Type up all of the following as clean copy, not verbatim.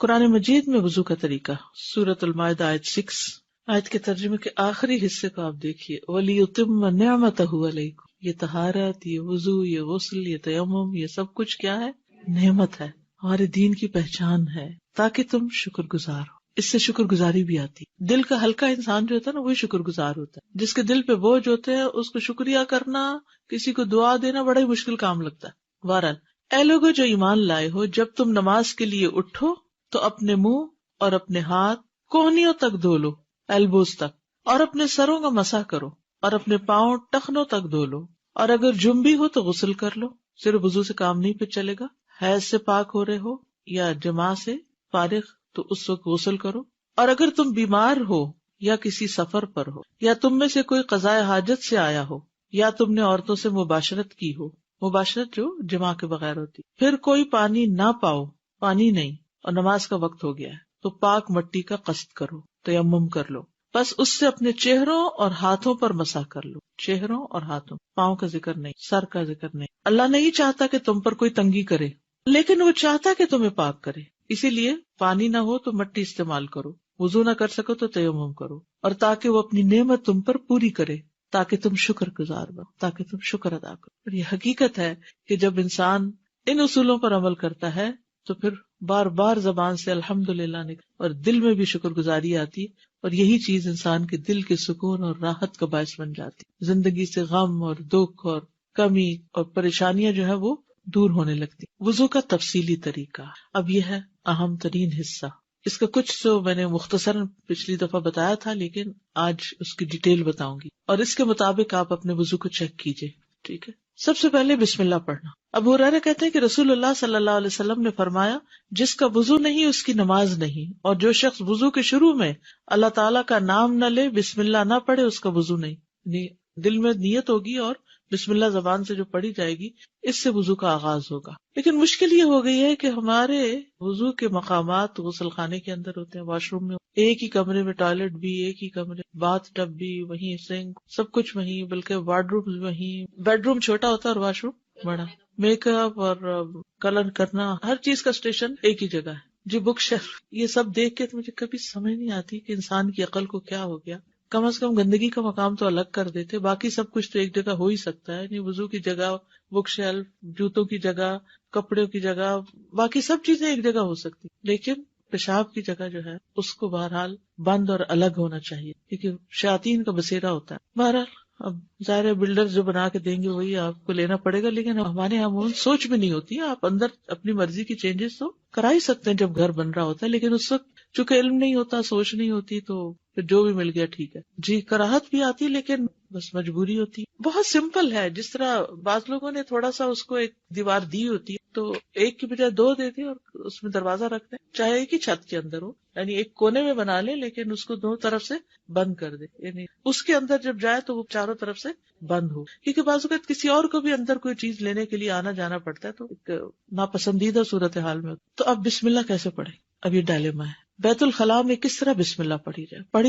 قرآن مجید میں وضو کا طریقہ، سورۃ المائدہ آیت 6، آیت کے ترجمے کے آخری حصے کو آپ دیکھیے، وَلِيُتِمَّ نِعْمَتَهُ عَلَيْكُمْ، یہ طہارت، یہ وضو، یہ غسل، یہ تیمم، یہ سب کچھ کیا ہے؟ نعمت ہے، ہمارے دین کی پہچان ہے، تاکہ تم شکر گزار ہو۔ اس سے شکر گزاری بھی آتی۔ دل کا ہلکا انسان جو ہوتا ہے نا، وہی شکر گزار ہوتا ہے۔ جس کے دل پہ بوجھ ہوتے ہیں اس کو شکریہ کرنا، کسی کو دعا دینا بڑا ہی مشکل کام لگتا ہے۔ بہرحال، اے لوگو جو ایمان لائے ہو، جب تم نماز کے لیے اٹھو تو اپنے منہ اور اپنے ہاتھ کوہنیوں تک دھو لو، ایلبوز تک، اور اپنے سروں کا مسح کرو، اور اپنے پاؤں ٹخنوں تک دھو لو، اور اگر جنبی ہو تو غسل کر لو۔ صرف وضو سے کام نہیں پھر چلے گا، حیض سے پاک ہو رہے ہو یا جماع سے فارغ تو اس وقت غسل کرو، اور اگر تم بیمار ہو یا کسی سفر پر ہو، یا تم میں سے کوئی قضاء حاجت سے آیا ہو، یا تم نے عورتوں سے مباشرت کی ہو، مباشرت جو جماع کے بغیر ہوتی، پھر کوئی پانی نہ پاؤ، پانی نہیں، اور نماز کا وقت ہو گیا ہے، تو پاک مٹی کا قصد کرو، تیمم کر لو، بس اس سے اپنے چہروں اور ہاتھوں پر مسح کر لو۔ چہروں اور ہاتھوں، پاؤں کا ذکر نہیں، سر کا ذکر نہیں۔ اللہ نہیں چاہتا کہ تم پر کوئی تنگی کرے، لیکن وہ چاہتا کہ تمہیں پاک کرے، اسی لیے پانی نہ ہو تو مٹی استعمال کرو، وضو نہ کر سکو تو تیمم کرو، اور تاکہ وہ اپنی نعمت تم پر پوری کرے، تاکہ تم شکر گزار بنو، تاکہ تم شکر ادا کرو۔ اور یہ حقیقت ہے کہ جب انسان ان اصولوں پر عمل کرتا ہے تو پھر بار بار زبان سے الحمدللہ نکل اور دل میں بھی شکر گزاری آتی، اور یہی چیز انسان کے دل کے سکون اور راحت کا باعث بن جاتی، زندگی سے غم اور دکھ اور کمی اور پریشانیاں جو ہے وہ دور ہونے لگتی۔ وضو کا تفصیلی طریقہ، اب یہ ہے اہم ترین حصہ۔ اس کا کچھ تو میں نے مختصراً پچھلی دفعہ بتایا تھا، لیکن آج اس کی ڈیٹیل بتاؤں گی، اور اس کے مطابق آپ اپنے وضو کو چیک کیجئے، ٹھیک ہے؟ سب سے پہلے بسم اللہ پڑھنا۔ ابو ہریرہ کہتے ہیں کہ رسول اللہ صلی اللہ علیہ وسلم نے فرمایا، جس کا وضو نہیں اس کی نماز نہیں، اور جو شخص وضو کے شروع میں اللہ تعالیٰ کا نام نہ لے، بسم اللہ نہ پڑھے، اس کا وضو نہیں۔ یعنی دل میں نیت ہوگی اور بسم اللہ زبان سے جو پڑھی جائے گی، اس سے وضو کا آغاز ہوگا۔ لیکن مشکل یہ ہو گئی ہے کہ ہمارے وضو کے مقامات غسل خانے کے اندر ہوتے ہیں، واش روم میں، ایک ہی کمرے میں ٹوائلٹ بھی، ایک ہی کمرے، باتھ ٹب بھی وہیں، سنک سب کچھ وہیں، بلکہ وارڈ روم وہیں، بیڈ روم چھوٹا ہوتا ہے اور واش روم بڑا، میک اپ اور کلر کرنا، ہر چیز کا اسٹیشن ایک ہی جگہ ہے۔ جی بک شیلف، یہ سب دیکھ کے تو مجھے کبھی سمجھ نہیں آتی کہ انسان کی عقل کو کیا ہو گیا۔ کم از کم گندگی کا مقام تو الگ کر دیتے، باقی سب کچھ تو ایک جگہ ہو ہی سکتا ہے۔ یعنی وضو کی جگہ بک شیلف، جوتوں کی جگہ، کپڑوں کی جگہ، باقی سب چیزیں ایک جگہ ہو سکتی، لیکن پیشاب کی جگہ جو ہے اس کو بہرحال بند اور الگ ہونا چاہیے، کیونکہ شیاطین کا بسیرا ہوتا ہے۔ بہرحال اب ظاہر بلڈر جو بنا کے دیں گے وہی آپ کو لینا پڑے گا، لیکن ہمارے یہاں سوچ بھی نہیں ہوتی ہے۔ آپ اندر اپنی مرضی کی چینجز تو کرا ہی سکتے ہیں جب گھر بن رہا ہوتا ہے، لیکن اس وقت چونکہ علم نہیں ہوتا، سوچ نہیں ہوتی، تو پھر جو بھی مل گیا ٹھیک ہے جی۔ کراہت بھی آتی، لیکن بس مجبوری ہوتی ہے۔ بہت سمپل ہے، جس طرح بعض لوگوں نے تھوڑا سا اس کو ایک دیوار دی ہوتی ہے تو ایک کی بجائے دو دیتے اور اس میں دروازہ رکھتے ہیں، چاہے ایک ہی چھت کے اندر ہو، یعنی ایک کونے میں بنا لے لیکن اس کو دو طرف سے بند کر دے، یعنی اس کے اندر جب جائے تو وہ چاروں طرف سے بند ہو، کیونکہ بعض اوقات کسی اور کو بھی اندر کوئی چیز لینے کے لیے آنا جانا پڑتا ہے، تو ایک ناپسندیدہ صورتحال میں تو اب بسم اللہ کیسے پڑھیں؟ اب یہ ڈائلیما ہے۔ بیت الخلاء میں کس طرح بسم اللہ پڑھی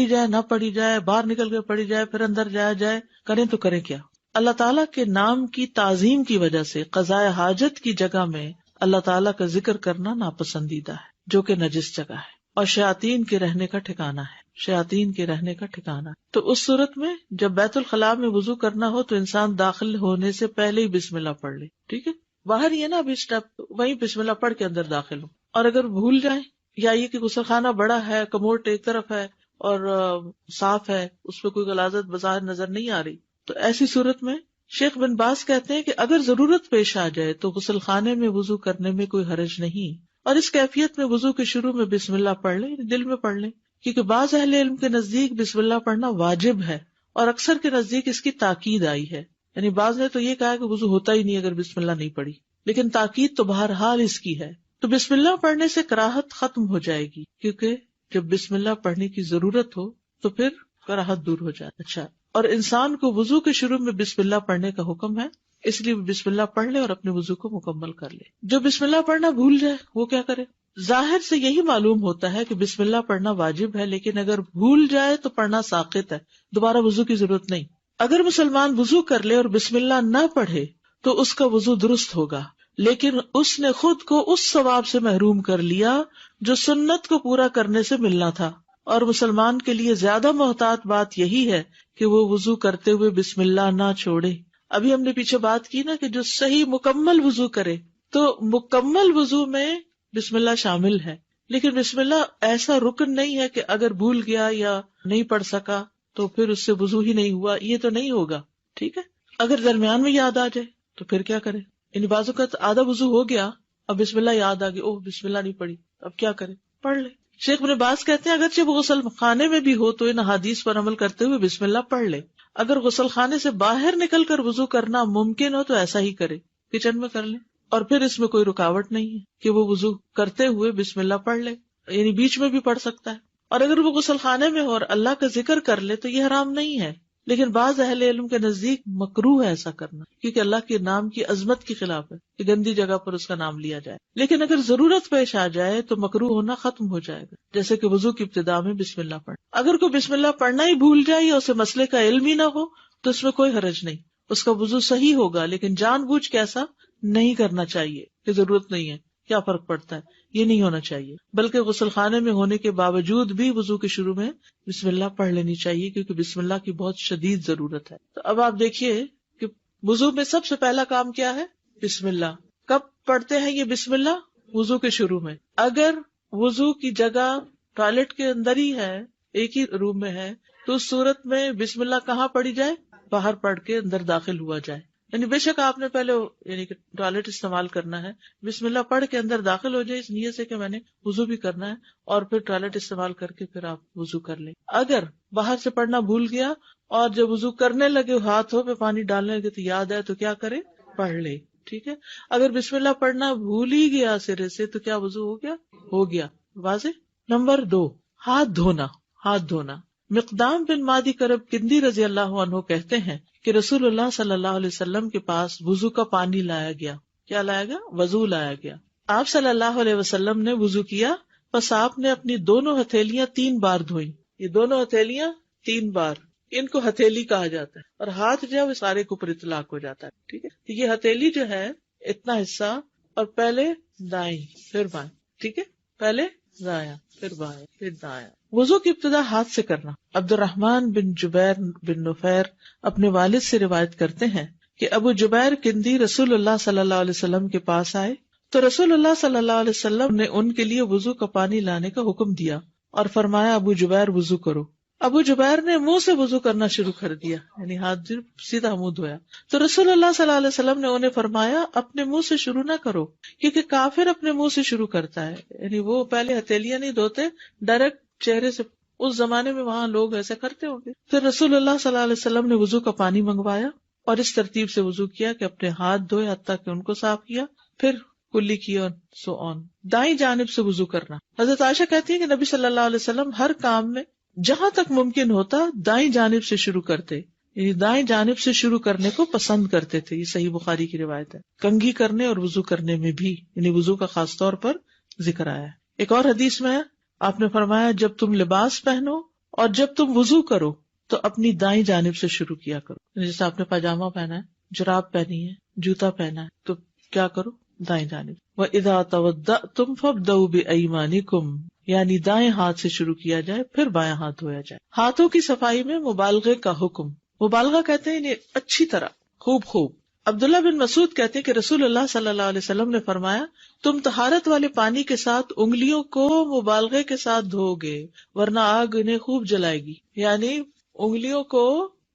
جائے نہ پڑھی جائے، باہر نکل کے پڑھی جائے، پھر اندر جایا جائے، کریں تو کریں کیا؟ اللہ تعالیٰ کے نام کی تعظیم کی وجہ سے قضاء حاجت کی جگہ میں اللہ تعالیٰ کا ذکر کرنا ناپسندیدہ ہے، جو کہ نجس جگہ ہے اور شیاطین کے رہنے کا ٹھکانہ ہے، شیاطین کے رہنے کا ٹھکانہ۔ تو اس صورت میں جب بیت الخلاء میں وضو کرنا ہو تو انسان داخل ہونے سے پہلے ہی بسم اللہ پڑھ لے، ٹھیک ہے؟ باہر ہی ہے نا ابھی اسٹیپ، وہیں بسم اللہ پڑھ کے اندر داخل ہو، اور اگر بھول جائیں یا یہ کہ غسل خانہ بڑا ہے، کموڈ ایک طرف ہے اور صاف ہے، اس پہ کوئی غلاظت بظاہر نظر نہیں آ رہی، تو ایسی صورت میں شیخ بن باز کہتے ہیں کہ اگر ضرورت پیش آ جائے تو غسل خانے میں وضو کرنے میں کوئی حرج نہیں، اور اس کیفیت میں وضو کے شروع میں بسم اللہ پڑھ لیں، دل میں پڑھ لیں، کیونکہ بعض اہل علم کے نزدیک بسم اللہ پڑھنا واجب ہے، اور اکثر کے نزدیک اس کی تاکید آئی ہے، یعنی بعض نے تو یہ کہا کہ وضو ہوتا ہی نہیں اگر بسم اللہ نہیں پڑھی، لیکن تاکید تو بہرحال اس کی ہے۔ تو بسم اللہ پڑھنے سے کراہت ختم ہو جائے گی، کیونکہ جب بسم اللہ پڑھنے کی ضرورت ہو تو پھر کراہت دور ہو جائے۔ اچھا، اور انسان کو وضو کے شروع میں بسم اللہ پڑھنے کا حکم ہے، اس لیے بسم اللہ پڑھ لے اور اپنے وضو کو مکمل کر لے۔ جو بسم اللہ پڑھنا بھول جائے وہ کیا کرے؟ ظاہر سے یہی معلوم ہوتا ہے کہ بسم اللہ پڑھنا واجب ہے، لیکن اگر بھول جائے تو پڑھنا ساقط ہے، دوبارہ وضو کی ضرورت نہیں۔ اگر مسلمان وضو کر لے اور بسم اللہ نہ پڑھے تو اس کا وضو درست ہوگا، لیکن اس نے خود کو اس ثواب سے محروم کر لیا جو سنت کو پورا کرنے سے ملنا تھا. اور مسلمان کے لیے زیادہ محتاط بات یہی ہے کہ وہ وضو کرتے ہوئے بسم اللہ نہ چھوڑے. ابھی ہم نے پیچھے بات کی نا کہ جو صحیح مکمل وضو کرے، تو مکمل وضو میں بسم اللہ شامل ہے، لیکن بسم اللہ ایسا رکن نہیں ہے کہ اگر بھول گیا یا نہیں پڑھ سکا تو پھر اس سے وضو ہی نہیں ہوا، یہ تو نہیں ہوگا. ٹھیک ہے، اگر درمیان میں یاد آ جائے تو پھر کیا کرے؟ یعنی بعض اوقات آدھا وضو ہو گیا، اب بسم اللہ یاد آ گئی، اوہ بسم اللہ نہیں پڑھی، اب کیا کرے؟ پڑھ لے. شیخ ابن باز کہتے ہیں اگرچہ وہ غسل خانے میں بھی ہو تو ان حدیث پر عمل کرتے ہوئے بسم اللہ پڑھ لے. اگر غسل خانے سے باہر نکل کر وضو کرنا ممکن ہو تو ایسا ہی کرے، کچن میں کر لے، اور پھر اس میں کوئی رکاوٹ نہیں ہے کہ وہ وضو کرتے ہوئے بسم اللہ پڑھ لے، یعنی بیچ میں بھی پڑھ سکتا ہے. اور اگر وہ غسل خانے میں ہو اور اللہ کا ذکر کر لے تو یہ حرام نہیں ہے، لیکن بعض اہل علم کے نزدیک مکروہ ہے ایسا کرنا، کیونکہ اللہ کے نام کی عظمت کے خلاف ہے کہ گندی جگہ پر اس کا نام لیا جائے. لیکن اگر ضرورت پیش آ جائے تو مکروہ ہونا ختم ہو جائے گا، جیسے کہ وضو کی ابتدا میں بسم اللہ پڑھ. اگر کوئی بسم اللہ پڑھنا ہی بھول جائے یا اسے مسئلے کا علم ہی نہ ہو تو اس میں کوئی حرج نہیں، اس کا وضو صحیح ہوگا، لیکن جان بوجھ کے ایسا نہیں کرنا چاہیے کہ ضرورت نہیں ہے، کیا فرق پڑتا ہے، یہ نہیں ہونا چاہیے. بلکہ غسل خانے میں ہونے کے باوجود بھی وضو کے شروع میں بسم اللہ پڑھ لینی چاہیے، کیونکہ بسم اللہ کی بہت شدید ضرورت ہے. تو اب آپ دیکھیے کہ وضو میں سب سے پہلا کام کیا ہے؟ بسم اللہ. کب پڑھتے ہیں یہ بسم اللہ؟ وضو کے شروع میں. اگر وضو کی جگہ ٹوائلٹ کے اندر ہی ہے، ایک ہی روم میں ہے، تو اس صورت میں بسم اللہ کہاں پڑھی جائے؟ باہر پڑھ کے اندر داخل ہوا جائے. یعنی بے شک آپ نے پہلے یعنی کہ ٹوائلٹ استعمال کرنا ہے، بسم اللہ پڑھ کے اندر داخل ہو جائے اس نیت سے کہ میں نے وضو بھی کرنا ہے، اور پھر ٹوائلٹ استعمال کر کے پھر آپ وضو کر لیں. اگر باہر سے پڑھنا بھول گیا اور جب وضو کرنے لگے ہاتھوں پہ پانی ڈالنے لگے تو یاد آئے تو کیا کرے؟ پڑھ لے. ٹھیک ہے، اگر بسم اللہ پڑھنا بھول ہی گیا سرے سے تو کیا وضو ہو گیا؟ ہو گیا. واضح. نمبر 2، ہاتھ دھونا. ہاتھ دھونا. مقدام بن مادی کرب کندی رضی اللہ عنہ کہتے ہیں کہ رسول اللہ صلی اللہ علیہ وسلم کے پاس وضو کا پانی لایا گیا. کیا لایا گیا؟ وضو لایا گیا. آپ صلی اللہ علیہ وسلم نے وضو کیا، پس آپ نے اپنی دونوں ہتھیلیاں 3 بار دھوئیں. یہ دونوں ہتھیلیاں 3 بار، ان کو ہتھیلی کہا جاتا ہے، اور ہاتھ جو ہے وہ سارے کے اوپر اطلاق ہو جاتا ہے. ٹھیک ہے، تو یہ ہتھیلی جو ہے اتنا حصہ، اور پہلے دائیں پھر بائیں. ٹھیک ہے، پہلے دایاں پھر بائیں پھر دایاں. وضو کی ابتدا ہاتھ سے کرنا. عبد الرحمن بن جبیر بن نفیر اپنے والد سے روایت کرتے ہیں کہ ابو جبیر کندی رسول اللہ صلی اللہ علیہ وسلم کے پاس آئے تو رسول اللہ صلی اللہ علیہ وسلم نے ان کے لیے وضو کا پانی لانے کا حکم دیا اور فرمایا ابو جبیر وضو کرو. ابو جبیر نے منہ سے وضو کرنا شروع کر دیا، یعنی ہاتھ سیدھا منہ دھویا. تو رسول اللہ صلی اللہ علیہ وسلم نے انہیں فرمایا اپنے منہ سے شروع نہ کرو، کیونکہ کافر اپنے منہ سے شروع کرتا ہے. یعنی وہ پہلے ہتھیلیاں نہیں دھوتے، ڈائریکٹ چہرے سے. اس زمانے میں وہاں لوگ ایسا کرتے ہوں گے. پھر رسول اللہ صلی اللہ علیہ وسلم نے وضو کا پانی منگوایا اور اس ترتیب سے وضو کیا کہ اپنے ہاتھ دھوئے حتیٰ کہ ان کو صاف کیا، پھر کلی کی اور سو آن. دائیں جانب سے وضو کرنا. حضرت عائشہ کہتی ہے کہ نبی صلی اللہ علیہ وسلم ہر کام میں جہاں تک ممکن ہوتا دائیں جانب سے شروع کرتے، یعنی دائیں جانب سے شروع کرنے کو پسند کرتے تھے. یہ صحیح بخاری کی روایت ہے. کنگھی کرنے اور وضو کرنے میں بھی، یعنی وضو کا خاص طور پر ذکر آیا ہے. ایک اور حدیث میں آپ نے فرمایا جب تم لباس پہنو اور جب تم وضو کرو تو اپنی دائیں جانب سے شروع کیا کرو. جیسے آپ نے پاجامہ پہنا ہے، جراب پہنی ہے، جوتا پہنا ہے، تو کیا کرو؟ دائیں جانب. وَإِذَا تَوَضَّأْتُمْ فَابْدَؤْا بِأَيْمَانِكُمْ، یعنی دائیں ہاتھ سے شروع کیا جائے پھر بایاں ہاتھ دھویا جائے. ہاتھوں کی صفائی میں مبالغے کا حکم. مبالغہ کہتے ہیں اچھی طرح، خوب. عبداللہ بن مسعود کہتے ہیں کہ رسول اللہ صلی اللہ علیہ وسلم نے فرمایا تم طہارت والے پانی کے ساتھ انگلیوں کو مبالغے کے ساتھ دھو گے ورنہ آگ انہیں خوب جلائے گی. یعنی انگلیوں کو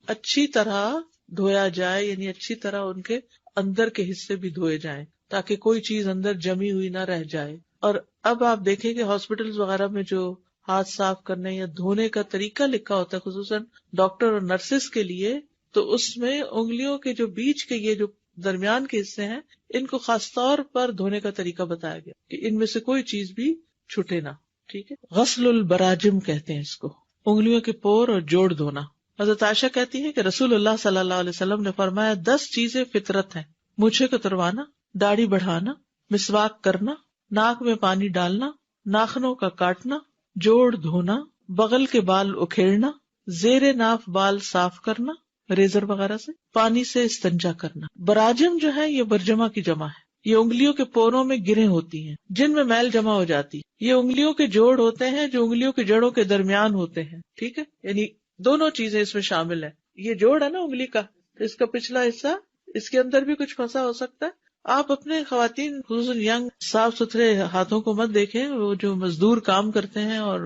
اچھی طرح دھویا جائے، یعنی اچھی طرح ان کے اندر کے حصے بھی دھوئے جائیں تاکہ کوئی چیز اندر جمی ہوئی نہ رہ جائے. اور اب آپ دیکھیں کہ ہاسپٹلز وغیرہ میں جو ہاتھ صاف کرنے یا دھونے کا طریقہ لکھا ہوتا ہے خصوصاً ڈاکٹر اور نرسز کے لیے، تو اس میں انگلیوں کے جو بیچ کے یہ جو درمیان کے حصے ہیں ان کو خاص طور پر دھونے کا طریقہ بتایا گیا کہ ان میں سے کوئی چیز بھی چھوٹے نہ. ٹھیک ہے. غسل البراجم کہتے ہیں اس کو، انگلیوں کے پور اور جوڑ دھونا. حضرت عائشہ کہتی ہے کہ رسول اللہ صلی اللہ علیہ وسلم نے فرمایا 10 چیزیں فطرت ہیں: مونچھیں کتروانا، داڑھی بڑھانا، مسواک کرنا، ناک میں پانی ڈالنا، ناخنوں کا کاٹنا، جوڑ دھونا، بغل کے بال اکھیڑنا، زیر ناف بال صاف کرنا ریزر وغیرہ سے، پانی سے استنجا کرنا. براجم جو ہے یہ برجمہ کی جمع ہے، یہ انگلیوں کے پوروں میں گریں ہوتی ہیں جن میں میل جمع ہو جاتی. یہ انگلیوں کے جوڑ ہوتے ہیں جو انگلیوں کے جڑوں کے درمیان ہوتے ہیں. ٹھیک ہے، یعنی دونوں چیزیں اس میں شامل ہیں. یہ جوڑ ہے نا انگلی کا، اس کا پچھلا حصہ، اس کے اندر بھی کچھ پھنسا ہو سکتا ہے. آپ اپنے خواتین خصوصاً ینگ صاف ستھرے ہاتھوں کو مت دیکھیں. وہ جو مزدور کام کرتے ہیں اور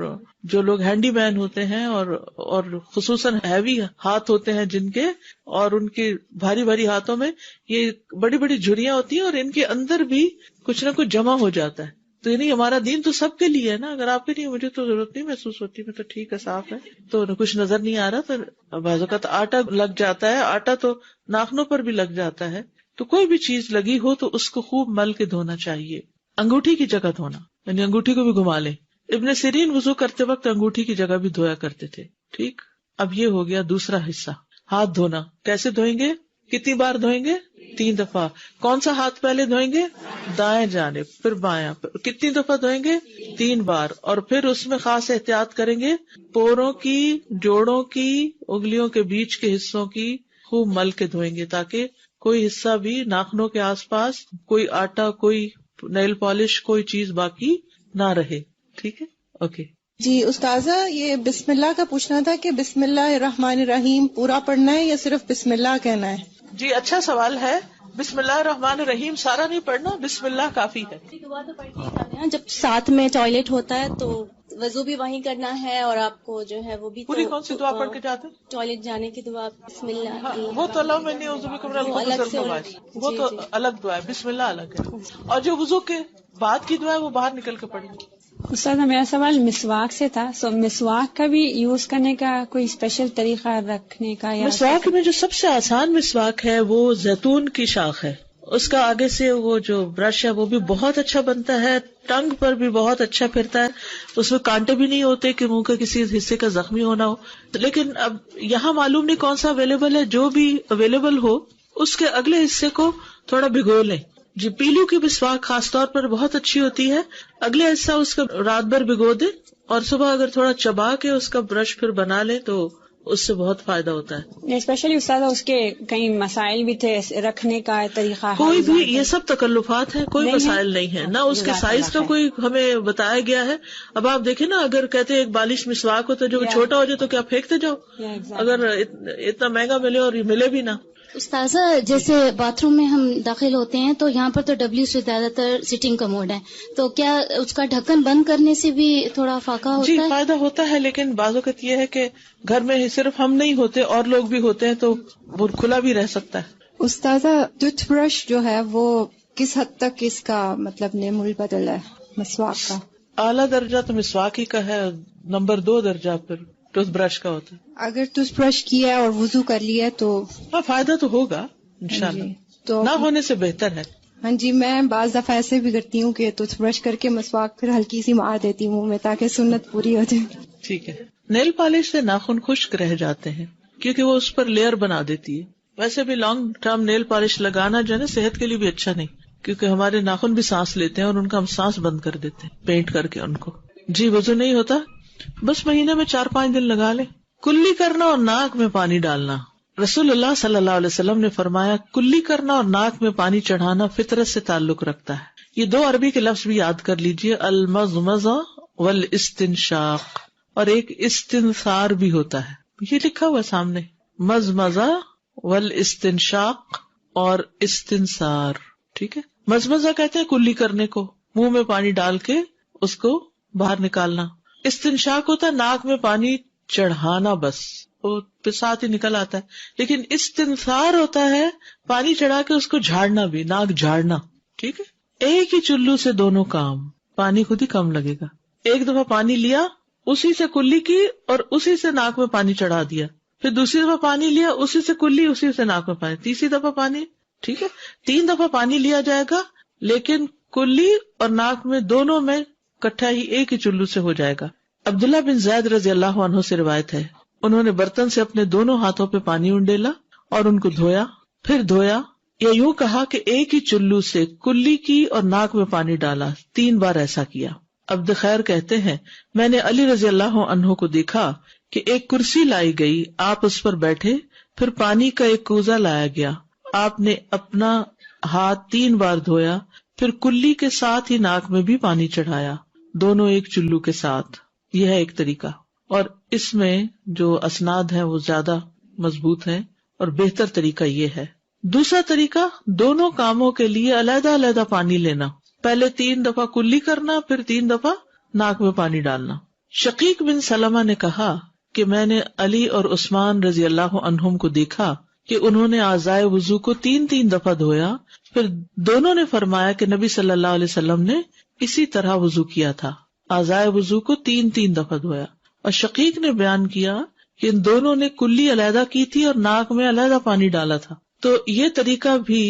جو لوگ ہینڈی مین ہوتے ہیں اور خصوصاً ہیوی ہاتھ ہوتے ہیں جن کے، اور ان کے بھاری بھاری ہاتھوں میں یہ بڑی بڑی جھریاں ہوتی ہیں اور ان کے اندر بھی کچھ نہ کچھ جمع ہو جاتا ہے. تو یعنی ہمارا دین تو سب کے لیے ہے نا. اگر آپ کے لیے مجھے تو ضرورت نہیں محسوس ہوتی، میں تو ٹھیک ہے، صاف ہے، تو کچھ نظر نہیں آ رہا. تو بعض اوقات آٹا لگ جاتا ہے، آٹا تو ناخنوں پر بھی لگ جاتا ہے. تو کوئی بھی چیز لگی ہو تو اس کو خوب مل کے دھونا چاہیے. انگوٹھی کی جگہ دھونا، یعنی انگوٹھی کو بھی گھما لیں. ابن سیرین وضو کرتے وقت انگوٹھی کی جگہ بھی دھویا کرتے تھے. ٹھیک، اب یہ ہو گیا دوسرا حصہ، ہاتھ دھونا. کیسے دھوئیں گے؟ کتنی بار دھوئیں گے؟ 3 دفعہ. کون سا ہاتھ پہلے دھوئیں گے؟ دائیں جانب، پھر بایاں. کتنی دفعہ دھوئیں گے؟ 3 بار. اور پھر اس میں خاص احتیاط کریں گے، پوروں کی، جوڑوں کی، انگلیوں کے بیچ کے حصوں کی خوب مل کے دھوئیں گے تاکہ کوئی حصہ بھی ناخنوں کے آس پاس، کوئی آٹا، کوئی نیل پالش، کوئی چیز باقی نہ رہے. ٹھیک ہے، اوکے. جی استاذہ، یہ بسم اللہ کا پوچھنا تھا کہ بسم اللہ الرحمن الرحیم پورا پڑھنا ہے یا صرف بسم اللہ کہنا ہے؟ جی اچھا سوال ہے. بسم اللہ الرحمن الرحیم سارا نہیں پڑھنا، بسم اللہ کافی ہے. دعا تو پڑھتے ہی جاتے ہیں جب ساتھ میں ٹوائلٹ ہوتا ہے تو وضو بھی وہیں کرنا ہے، اور آپ کو جو ہے وہ بھی پوری کون سی دعا پڑھ کے جاتے ہیں؟ ٹوائلٹ جانے کی دعا بسم اللہ. ہاں، وہ تو اللہ میں نہیں، عزو بکم من الخبث والخبائث، وہ تو الگ دعا ہے. بسم اللہ الگ ہے. اور جو وضو کے بعد کی دعا ہے وہ باہر نکل کے پڑھیں. استاد میرا سوال مسواک سے تھا. مسواک کا بھی یوز کرنے کا کوئی اسپیشل طریقہ رکھنے کا؟ یا مسواک میں جو سب سے آسان مسواک ہے وہ زیتون کی شاخ ہے. اس کا آگے سے وہ جو برش ہے وہ بھی بہت اچھا بنتا ہے، ٹنگ پر بھی بہت اچھا پھرتا ہے. اس میں کانٹے بھی نہیں ہوتے کہ منہ کے کسی حصے کا زخمی ہونا ہو. لیکن اب یہاں معلوم نہیں کون سا اویلیبل ہے. جو بھی اویلیبل ہو اس کے اگلے حصے کو تھوڑا بھگو لیں. جی پیلو کی مسواک خاص طور پر بہت اچھی ہوتی ہے. اگلے حصہ اس کا رات بھر بھگو دیں اور صبح اگر تھوڑا چبا کے اس کا برش پھر بنا لیں تو اس سے بہت فائدہ ہوتا ہے. اسپیشلی استاد اس کے کئی مسائل بھی تھے رکھنے کا طریقہ. کوئی بھی یہ سب تکلفات ہیں، کوئی مسائل نہیں ہے، نہ اس کے سائز کا کوئی ہمیں بتایا گیا ہے. اب آپ دیکھیں نا، اگر کہتے ہیں ایک بالش مسواک ہو تو جو چھوٹا ہو جائے تو کیا پھینکتے جاؤ؟ اگر اتنا مہنگا ملے اور یہ ملے بھی نہ. استاذہ جیسے باتھ روم میں ہم داخل ہوتے ہیں تو یہاں پر تو ڈبلیو سے زیادہ تر سٹنگ کا موڈ ہے، تو کیا اس کا ڈھکن بند کرنے سے بھی تھوڑا فاقہ ہوتا ہے؟ جی فائدہ ہوتا ہے، لیکن بعض اوقات یہ ہے کہ گھر میں صرف ہم نہیں ہوتے اور لوگ بھی ہوتے ہیں تو وہ کھلا بھی رہ سکتا ہے. استاذہ ٹوتھ برش جو ہے وہ کس حد تک اس کا مطلب نعم البدل ہے مسواک کا؟ اعلیٰ درجہ تو مسواک ہی کا ہے، نمبر 2 درجہ پھر ٹوتھ برش کا ہوتا ہے. اگر ٹوتھ برش کیا ہے اور وضو کر لیا تو ہاں فائدہ تو ہوگا انشاءاللہ. تو نہ ہونے سے بہتر ہے. ہاں جی، میں بعض دفعہ ایسے بھی کرتی ہوں کہ ٹوتھ برش کر کے مسواک پھر ہلکی سی مار دیتی ہوں منہ میں تاکہ سنت پوری ہو جائے. ٹھیک ہے. نیل پالش سے ناخن خشک رہ جاتے ہیں کیونکہ وہ اس پر لیئر بنا دیتی ہے. ویسے بھی لانگ ٹرم نیل پالش لگانا جو ہے نا صحت کے لیے بھی اچھا نہیں، کیونکہ ہمارے ناخن بھی سانس لیتے ہیں اور ان کا ہم سانس بند کر دیتے ہیں پینٹ کر کے ان کو. جی وضو نہیں ہوتا، بس مہینے میں 4-5 دن لگا لیں. کلی کرنا اور ناک میں پانی ڈالنا. رسول اللہ صلی اللہ علیہ وسلم نے فرمایا کلی کرنا اور ناک میں پانی چڑھانا فطرت سے تعلق رکھتا ہے. یہ 2 عربی کے لفظ بھی یاد کر لیجئے، المضمضہ والاستنشاق، اور ایک استنثار بھی ہوتا ہے. یہ لکھا ہوا سامنے، مضمضہ والاستنشاق اور استنثار. ٹھیک ہے. مضمضہ کہتے ہیں کلی کرنے کو، منہ میں پانی ڈال کے اس کو باہر نکالنا. استنشاق ہوتا ہے ناک میں پانی چڑھانا، بس وہ ساتھ ہی نکل آتا ہے. لیکن استنثار ہوتا ہے پانی چڑھا کے اس کو جھاڑنا بھی، ناک جھاڑنا. ٹھیک ہے. ایک ہی چلو سے دونوں کام، پانی خود ہی کم لگے گا. ایک دفعہ پانی لیا، اسی سے کلی کی اور اسی سے ناک میں پانی چڑھا دیا، پھر دوسری دفعہ پانی لیا، اسی سے کلی، اسی سے ناک میں پانی، تیسری دفعہ پانی. ٹھیک ہے. 3 دفعہ پانی لیا جائے گا، لیکن کلی اور ناک میں دونوں میں کٹھا ہی ایک ہی چلو سے ہو جائے گا. عبداللہ بن زید رضی اللہ عنہ سے روایت ہے، انہوں نے برتن سے اپنے دونوں ہاتھوں پہ پانی انڈیلا اور ان کو دھویا، پھر دھویا، یا یوں کہا کہ ایک ہی چلو سے کلی کی اور ناک میں پانی ڈالا. 3 بار ایسا کیا. عبد خیر کہتے ہیں میں نے علی رضی اللہ عنہ کو دیکھا کہ ایک کرسی لائی گئی، آپ اس پر بیٹھے، پھر پانی کا ایک کوزہ لایا گیا، آپ نے اپنا ہاتھ 3 بار دھویا، پھر کلی کے ساتھ ہی ناک میں بھی پانی چڑھایا، دونوں ایک چلو کے ساتھ. یہ ہے ایک طریقہ، اور اس میں جو اسناد ہیں وہ زیادہ مضبوط ہیں اور بہتر طریقہ یہ ہے. دوسرا طریقہ دونوں کاموں کے لیے علیحدہ علیحدہ پانی لینا، پہلے 3 دفعہ کلی کرنا، پھر 3 دفعہ ناک میں پانی ڈالنا. شقیق بن سلمہ نے کہا کہ میں نے علی اور عثمان رضی اللہ عنہم کو دیکھا کہ انہوں نے اعضائے وضو کو 3 دفعہ دھویا، پھر دونوں نے فرمایا کہ نبی صلی اللہ علیہ وسلم نے اسی طرح وضو کیا تھا، اعضائے وضو کو 3 دفعہ دھویا. اور شقیق نے بیان کیا کہ ان دونوں نے کلی علیحدہ کی تھی اور ناک میں علیحدہ پانی ڈالا تھا. تو یہ طریقہ بھی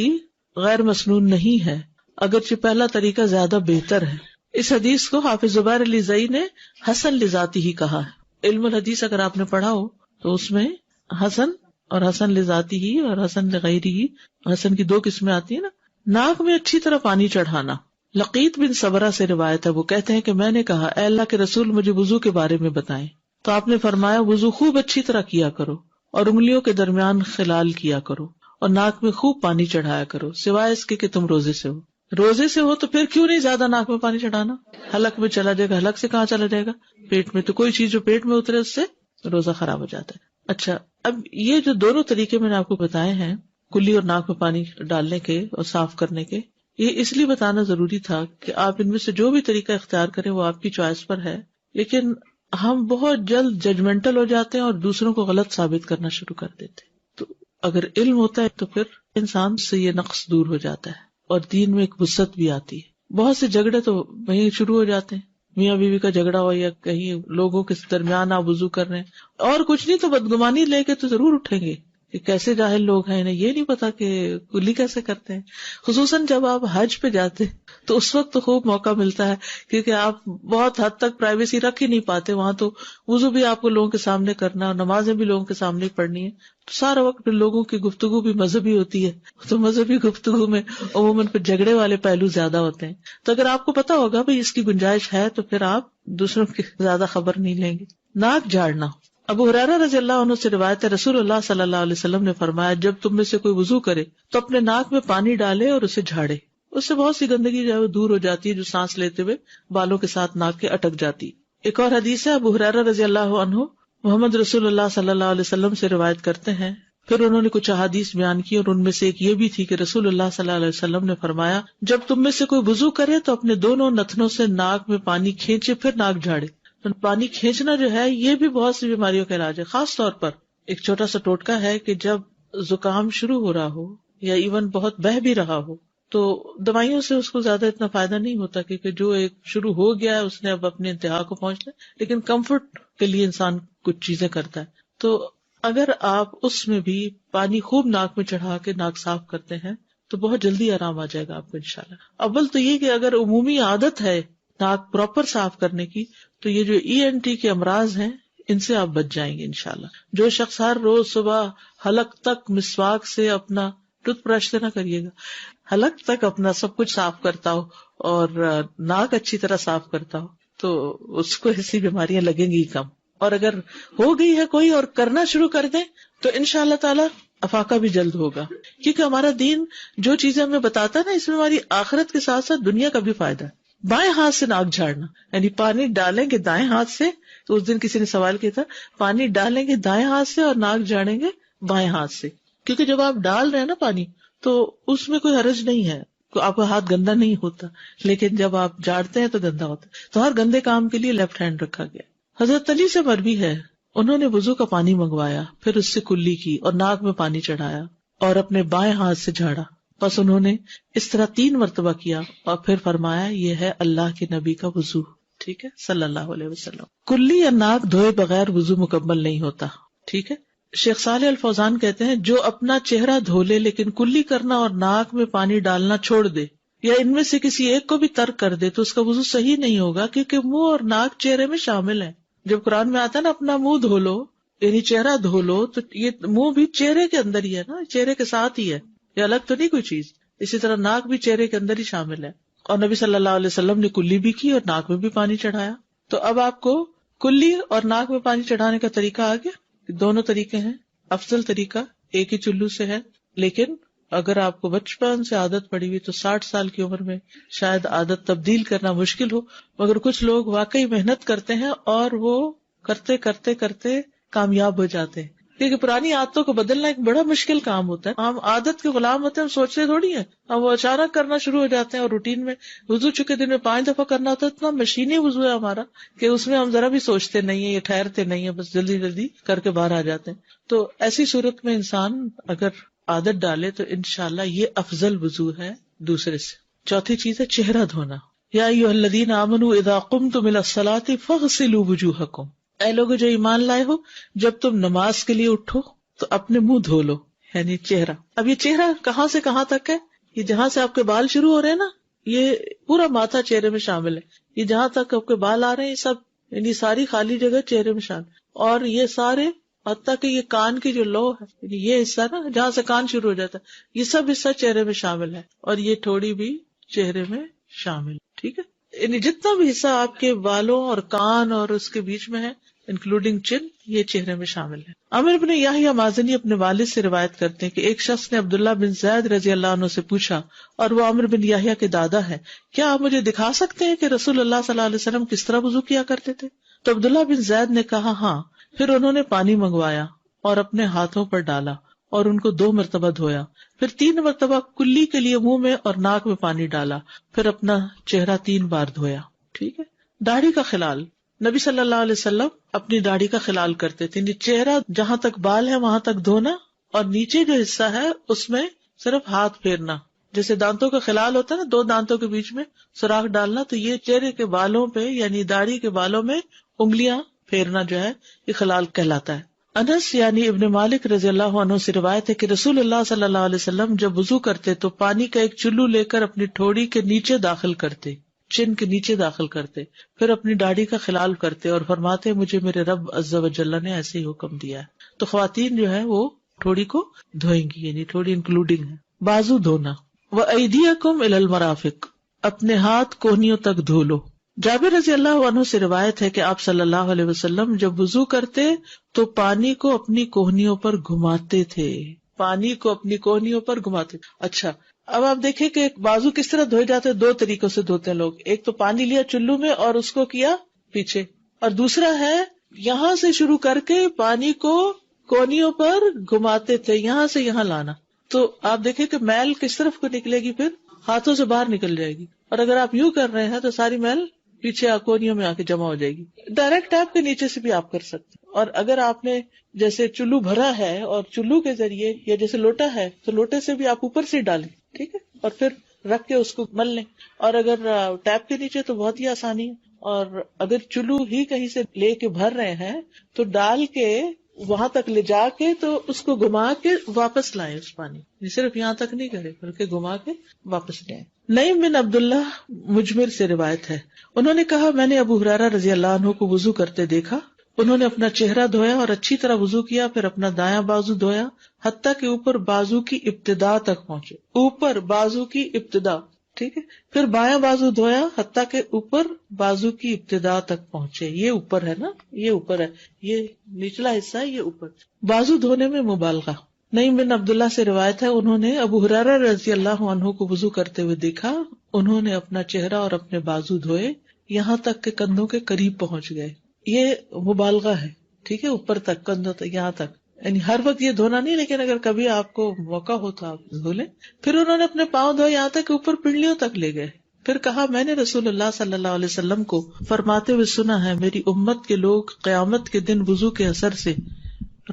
غیر مسنون نہیں ہے، اگرچہ پہلا طریقہ زیادہ بہتر ہے. اس حدیث کو حافظ زبیر علی زئی نے حسن لذاتی ہی کہا ہے. علم الحدیث اگر آپ نے پڑھا ہو تو اس میں حسن اور حسن لذاتی ہی اور حسن لغیری ہی، حسن کی 2 قسمیں آتی ہیں نا. ناک میں اچھی طرح پانی چڑھانا. لقیط بن صبرہ سے روایت ہے، وہ کہتے ہیں کہ میں نے کہا اے اللہ کے رسول مجھے وضو کے بارے میں بتائیں، تو آپ نے فرمایا وضو خوب اچھی طرح کیا کرو اور انگلیوں کے درمیان خلال کیا کرو اور ناک میں خوب پانی چڑھایا کرو، سوائے اس کے کہ تم روزے سے ہو. روزے سے ہو تو پھر کیوں نہیں زیادہ ناک میں پانی چڑھانا، حلق میں چلا جائے گا. حلق سے کہاں چلا جائے گا؟ پیٹ میں. تو کوئی چیز جو پیٹ میں اترے اس سے روزہ خراب ہو جاتا ہے. اچھا، اب یہ جو دونوں طریقے میں نے آپ کو بتائے ہیں، کلی اور ناک میں پانی ڈالنے کے اور صاف کرنے کے، یہ اس لیے بتانا ضروری تھا کہ آپ ان میں سے جو بھی طریقہ اختیار کریں وہ آپ کی چوائس پر ہے. لیکن ہم بہت جلد ججمنٹل ہو جاتے ہیں اور دوسروں کو غلط ثابت کرنا شروع کر دیتے ہیں. تو اگر علم ہوتا ہے تو پھر انسان سے یہ نقص دور ہو جاتا ہے اور دین میں ایک وسعت بھی آتی ہے. بہت سے جھگڑے تو وہیں شروع ہو جاتے ہیں، میاں بیوی کا جھگڑا ہو یا کہیں لوگوں کے درمیان آپ وضو کر رہے ہیں اور کچھ نہیں تو بدگمانی لے کے تو ضرور اٹھیں گے کہ کیسے جاہل لوگ ہیں، انہیں یہ نہیں پتا کہ کلی کیسے کرتے ہیں. خصوصاً جب آپ حج پہ جاتے ہیں تو اس وقت تو خوب موقع ملتا ہے، کیونکہ آپ بہت حد تک پرائیویسی رکھ ہی نہیں پاتے. وہاں تو وضو بھی آپ کو لوگوں کے سامنے کرنا اور نمازیں بھی لوگوں کے سامنے پڑھنی ہے، تو سارا وقت پھر لوگوں کی گفتگو بھی مذہبی ہوتی ہے. تو مذہبی گفتگو میں عموماً پھر جھگڑے والے پہلو زیادہ ہوتے ہیں. تو اگر آپ کو پتا ہوگا بھائی اس کی گنجائش ہے تو پھر آپ دوسروں کی زیادہ خبر نہیں لیں گے. ناک جھاڑنا. ابو ہریرہ رضی اللہ عنہ سے روایت ہے، رسول اللہ صلی اللہ علیہ وسلم نے فرمایا جب تم میں سے کوئی وضو کرے تو اپنے ناک میں پانی ڈالے اور اسے جھاڑے، اس سے بہت سی گندگی جو ہے وہ دور ہو جاتی ہے جو سانس لیتے ہوئے بالوں کے ساتھ ناک کے اٹک جاتی. ایک اور حدیث ہے، ابو ہریرہ رضی اللہ عنہ محمد رسول اللہ صلی اللہ علیہ وسلم سے روایت کرتے ہیں، پھر انہوں نے کچھ احادیث بیان کی اور ان میں سے ایک یہ بھی تھی کہ رسول اللہ صلی اللہ علیہ وسلم نے فرمایا جب تم میں سے کوئی وضو کرے تو اپنے دونوں نتنوں سے ناک میں پانی کھینچے پھر ناک جھاڑے. پانی کھینچنا جو ہے یہ بھی بہت سی بیماریوں کا علاج ہے. خاص طور پر ایک چھوٹا سا ٹوٹکا ہے کہ جب زکام شروع ہو رہا ہو یا ایون بہت بہہ بھی رہا ہو تو دوائیوں سے اس کو زیادہ اتنا فائدہ نہیں ہوتا، کیونکہ جو ایک شروع ہو گیا ہے اس نے اب اپنے انتہا کو پہنچنا ہے. لیکن کمفرٹ کے لیے انسان کچھ چیزیں کرتا ہے. تو اگر آپ اس میں بھی پانی خوب ناک میں چڑھا کے ناک صاف کرتے ہیں تو بہت جلدی آرام آ جائے گا آپ کو انشاءاللہ. اول تو یہ کہ اگر عمومی عادت ہے ناک پراپر صاف کرنے کی تو یہ جو ENT کے امراض ہیں ان سے آپ بچ جائیں گے انشاءاللہ. جو شخص ہر روز صبح حلق تک مسواک سے اپنا ٹوتھ برش سے نہ کریے گا، حلق تک اپنا سب کچھ صاف کرتا ہو اور ناک اچھی طرح صاف کرتا ہو تو اس کو ایسی بیماریاں لگیں گی کم. اور اگر ہو گئی ہے کوئی اور کرنا شروع کر دیں تو انشاءاللہ تعالی افاقہ بھی جلد ہوگا، کیونکہ ہمارا دین جو چیزیں ہمیں بتاتا ہے نا اس میں ہماری آخرت کے ساتھ ساتھ دنیا کا بھی فائدہ ہے. بائیں ہاتھ سے ناک جھاڑنا، یعنی پانی ڈالیں گے دائیں ہاتھ سے. تو اس دن کسی نے سوال کیا تھا پانی ڈالیں گے دائیں ہاتھ سے اور ناک جھاڑیں گے بائیں ہاتھ سے، کیونکہ جب آپ ڈال رہے ہیں نا پانی تو اس میں کوئی حرج نہیں ہے، آپ کا ہاتھ گندا نہیں ہوتا، لیکن جب آپ جھاڑتے ہیں تو گندا ہوتا ہے. تو ہر گندے کام کے لیے لیفٹ ہینڈ رکھا گیا. حضرت علی سے مروی ہے انہوں نے وضو کا پانی منگوایا، پھر اس سے کلی کی اور ناک میں پانی چڑھایا اور اپنے بائیں ہاتھ سے جھاڑا. بس انہوں نے اس طرح 3 مرتبہ کیا اور پھر فرمایا یہ ہے اللہ کے نبی کا وضو. ٹھیک ہے صلی اللہ علیہ وسلم. کلی یا ناک دھوئے بغیر وضو مکمل نہیں ہوتا. ٹھیک ہے. شیخ صالح الفوزان کہتے ہیں جو اپنا چہرہ دھو لے لیکن کلی کرنا اور ناک میں پانی ڈالنا چھوڑ دے یا ان میں سے کسی ایک کو بھی ترک کر دے تو اس کا وضو صحیح نہیں ہوگا، کیونکہ منہ اور ناک چہرے میں شامل ہے. جب قرآن میں آتا ہے نا اپنا منہ دھو لو یعنی چہرہ دھو لو، تو یہ منہ بھی چہرے کے اندر ہی ہے نا، چہرے کے ساتھ ہی ہے، یہ الگ تو نہیں کوئی چیز. اسی طرح ناک بھی چہرے کے اندر ہی شامل ہے. اور نبی صلی اللہ علیہ وسلم نے کلی بھی کی اور ناک میں بھی پانی چڑھایا. تو اب آپ کو کلی اور ناک میں پانی چڑھانے کا طریقہ آ گیا. دونوں طریقے ہیں. افضل طریقہ ایک ہی چلو سے ہے، لیکن اگر آپ کو بچپن سے عادت پڑی ہوئی تو 60 سال کی عمر میں شاید عادت تبدیل کرنا مشکل ہو، مگر کچھ لوگ واقعی محنت کرتے ہیں اور وہ کرتے کرتے کرتے کامیاب ہو جاتے ہیں، کیونکہ پرانی عادتوں کو بدلنا ایک بڑا مشکل کام ہوتا ہے. ہم عادت کے غلام ہوتے ہیں، ہم سوچتے تھوڑی ہیں، ہم وہ اچانک کرنا شروع ہو جاتے ہیں. اور روٹین میں وضو چکے دن میں 5 دفعہ کرنا ہوتا ہے، اتنا مشینی وضو ہے ہمارا کہ اس میں ہم ذرا بھی سوچتے نہیں ہیں، یہ ٹھہرتے نہیں ہیں، بس جلدی جلدی کر کے باہر آ جاتے ہیں. تو ایسی صورت میں انسان اگر عادت ڈالے تو انشاءاللہ یہ افضل وضو ہے دوسرے سے. چوتھی چیز ہے چہرہ دھونا. یا ایھا الذین آمنوا اذا قمتم الی الصلاۃ فاغسلوا وجوہکم، اے لوگوں جو ایمان لائے ہو، جب تم نماز کے لیے اٹھو تو اپنے منہ دھو لو، یعنی چہرہ. اب یہ چہرہ کہاں سے کہاں تک ہے؟ یہ جہاں سے آپ کے بال شروع ہو رہے ہیں نا، یہ پورا ماتھا چہرے میں شامل ہے. یہ جہاں تک آپ کے بال آ رہے ہیں، یہ سب یعنی ساری خالی جگہ چہرے میں شامل. اور یہ سارے حتیٰ کہ یہ کان کی جو لو ہے، یعنی یہ حصہ نا جہاں سے کان شروع ہو جاتا ہے، یہ سب حصہ چہرے میں شامل ہے. اور یہ تھوڑی بھی چہرے میں شامل. ٹھیک ہے، یعنی جتنا بھی حصہ آپ کے بالوں اور کان اور اس کے بیچ میں ہے انکلوڈنگ چن، یہ چہرے میں شامل ہے. عامر بن یحییٰ مازنی اپنے والد سے روایت کرتے ہیں کہ ایک شخص نے عبداللہ بن زید رضی اللہ عنہ سے پوچھا، اور وہ عامر بن یحییٰ کے دادا ہے، کیا آپ مجھے دکھا سکتے ہیں کہ رسول اللہ صلی اللہ علیہ وسلم کس طرح وضو کیا کرتے تھے؟ تو عبداللہ بن زید نے کہا ہاں. پھر انہوں نے پانی منگوایا اور اپنے ہاتھوں پر ڈالا اور ان کو 2 مرتبہ دھویا. پھر 3 مرتبہ کلی کے لیے منہ میں اور ناک میں پانی ڈالا. پھر اپنا چہرہ 3 بار دھویا. ٹھیک ہے. داڑھی کا خلال، نبی صلی اللہ علیہ وسلم اپنی داڑھی کا خلال کرتے تھے. چہرہ جہاں تک بال ہے وہاں تک دھونا، اور نیچے جو حصہ ہے اس میں صرف ہاتھ پھیرنا. جیسے دانتوں کا خلال ہوتا ہے نا، 2 دانتوں کے بیچ میں سوراخ ڈالنا، تو یہ چہرے کے بالوں پہ یعنی داڑھی کے بالوں میں انگلیاں پھیرنا جو ہے یہ خلال کہلاتا ہے. انس یعنی ابن مالک رضی اللہ عنہ سے روایت ہے کہ رسول اللہ صلی اللہ علیہ وسلم جب وضو کرتے تو پانی کا ایک چلو لے کر اپنی ٹھوڑی کے نیچے داخل کرتے، چن کے نیچے داخل کرتے، پھر اپنی داڑھی کا خلال کرتے اور فرماتے مجھے میرے رب عز و جل نے ایسے ہی حکم دیا ہے. تو خواتین جو ہے وہ ٹھوڑی کو دھوئیں گی، یعنی ٹھوڑی انکلوڈنگ ہے. بازو دھونا. وَأَيْدِيَكُمْ إِلَى الْمَرَافِقِ، اپنے ہاتھ کوہنیوں تک دھو لو. جابر رضی اللہ عنہ سے روایت ہے کہ آپ صلی اللہ علیہ وسلم جب وضو کرتے تو پانی کو اپنی کوہنیوں پر گھماتے تھے. پانی کو اپنی کوہنیوں پر گھماتے. اچھا، اب آپ دیکھیں کہ بازو کس طرح دھوئے جاتے ہیں. 2 طریقوں سے دھوتے ہیں لوگ. ایک تو پانی لیا چلو میں اور اس کو کیا پیچھے، اور دوسرا ہے یہاں سے شروع کر کے پانی کو کوہنیوں پر گھماتے تھے، یہاں سے یہاں لانا. تو آپ دیکھیں کہ میل کس طرف کو نکلے گی، پھر ہاتھوں سے باہر نکل جائے گی. اور اگر آپ یوں کر رہے ہیں تو ساری میل پیچھے کوہنیوں میں آ کے جمع ہو جائے گی. ڈائریکٹ ٹیپ کے نیچے سے بھی آپ کر سکتے. اور اگر آپ نے جیسے چلو بھرا ہے اور چلو کے ذریعے یا جیسے لوٹا ہے تو لوٹے سے بھی آپ اوپر سے ڈالیں، ٹھیک ہے، اور پھر رکھ کے اس کو مل لیں. اور اگر ٹیپ کے نیچے تو بہت ہی آسانی ہے. اور اگر چلو ہی کہیں سے لے کے بھر رہے ہیں تو ڈال کے وہاں تک لے جا کے تو اس کو گھما کے واپس لائیں. اس پانی صرف یہاں تک نہیں کرے بلکہ گھما کے واپس لائیں. نعیم بن عبداللہ مجمر سے روایت ہے، انہوں نے کہا میں نے ابو ہریرہ رضی اللہ عنہ کو وضو کرتے دیکھا. انہوں نے اپنا چہرہ دھویا اور اچھی طرح وضو کیا، پھر اپنا دایاں بازو دھویا حتیٰ کہ اوپر بازو کی ابتدا تک پہنچے. اوپر بازو کی ابتدا، ٹھیک ہے. پھر بایاں بازو دھویا حتیٰ کہ اوپر بازو کی ابتدا تک پہنچے. یہ اوپر ہے نا، یہ اوپر ہے، یہ نچلا حصہ ہے، یہ اوپر. بازو دھونے میں مبالغہ. نعیم بن عبداللہ سے روایت ہے انہوں نے ابو ہریرہ رضی اللہ عنہ کو وضو کرتے ہوئے دیکھا. انہوں نے اپنا چہرہ اور اپنے بازو دھوئے یہاں تک کہ کندھوں کے قریب پہنچ گئے. یہ مبالغہ ہے، ٹھیک ہے، اوپر تک، کندھوں تک، یہاں تک. یعنی ہر وقت یہ دھونا نہیں، لیکن اگر کبھی آپ کو موقع ہو تو آپ دھو لیں. پھر انہوں نے اپنے پاؤں دھوئے یہاں تک کہ اوپر پنڈلیوں تک لے گئے. پھر کہا میں نے رسول اللہ صلی اللہ علیہ وسلم کو فرماتے ہوئے سنا ہے میری امت کے لوگ قیامت کے دن وضو کے اثر سے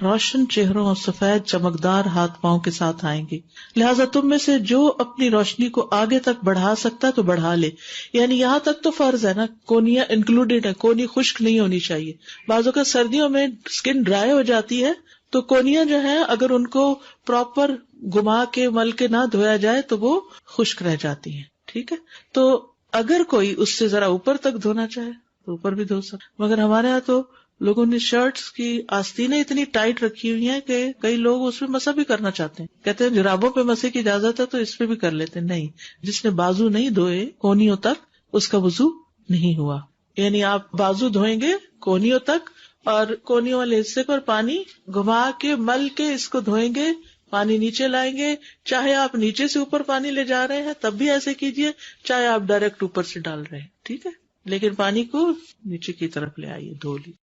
روشن چہروں اور سفید چمکدار ہاتھ پاؤں کے ساتھ آئیں گے، لہٰذا تم میں سے جو اپنی روشنی کو آگے تک بڑھا سکتا تو بڑھا لے. یعنی یہاں تک تو فرض ہے نا، کونیاں انکلوڈیڈ ہے، کونی خشک نہیں ہونی چاہیے. بعضوں کا سردیوں میں اسکن ڈرائی ہو جاتی ہے تو کونیاں جو ہیں اگر ان کو پراپر گھما کے مل کے نہ دھویا جائے تو وہ خشک رہ جاتی ہیں، ٹھیک ہے. تو اگر کوئی اس سے ذرا اوپر تک دھونا چاہے تو اوپر بھی دھو سکتا. مگر ہمارے یہاں تو لوگوں نے شرٹس کی آستینیں اتنی ٹائٹ رکھی ہوئی ہیں کہ کئی لوگ اس پہ مسح بھی کرنا چاہتے ہیں. کہتے ہیں جرابوں پہ مسح کی اجازت ہے تو اس پہ بھی کر لیتے ہیں. نہیں، جس نے بازو نہیں دھوئے کونیوں تک اس کا وضو نہیں ہوا. یعنی آپ بازو دھوئیں گے کونیوں تک اور کونیوں والے حصے پر پانی گھما کے مل کے اس کو دھوئیں گے پانی نیچے لائیں گے، چاہے آپ نیچے سے اوپر پانی لے جا رہے ہیں تب بھی ایسے کیجئے، چاہے آپ ڈائریکٹ اوپر سے ڈال رہے ہیں، ٹھیک ہے، لیکن پانی کو نیچے کی طرف لے آئیے، دھو لیجیے۔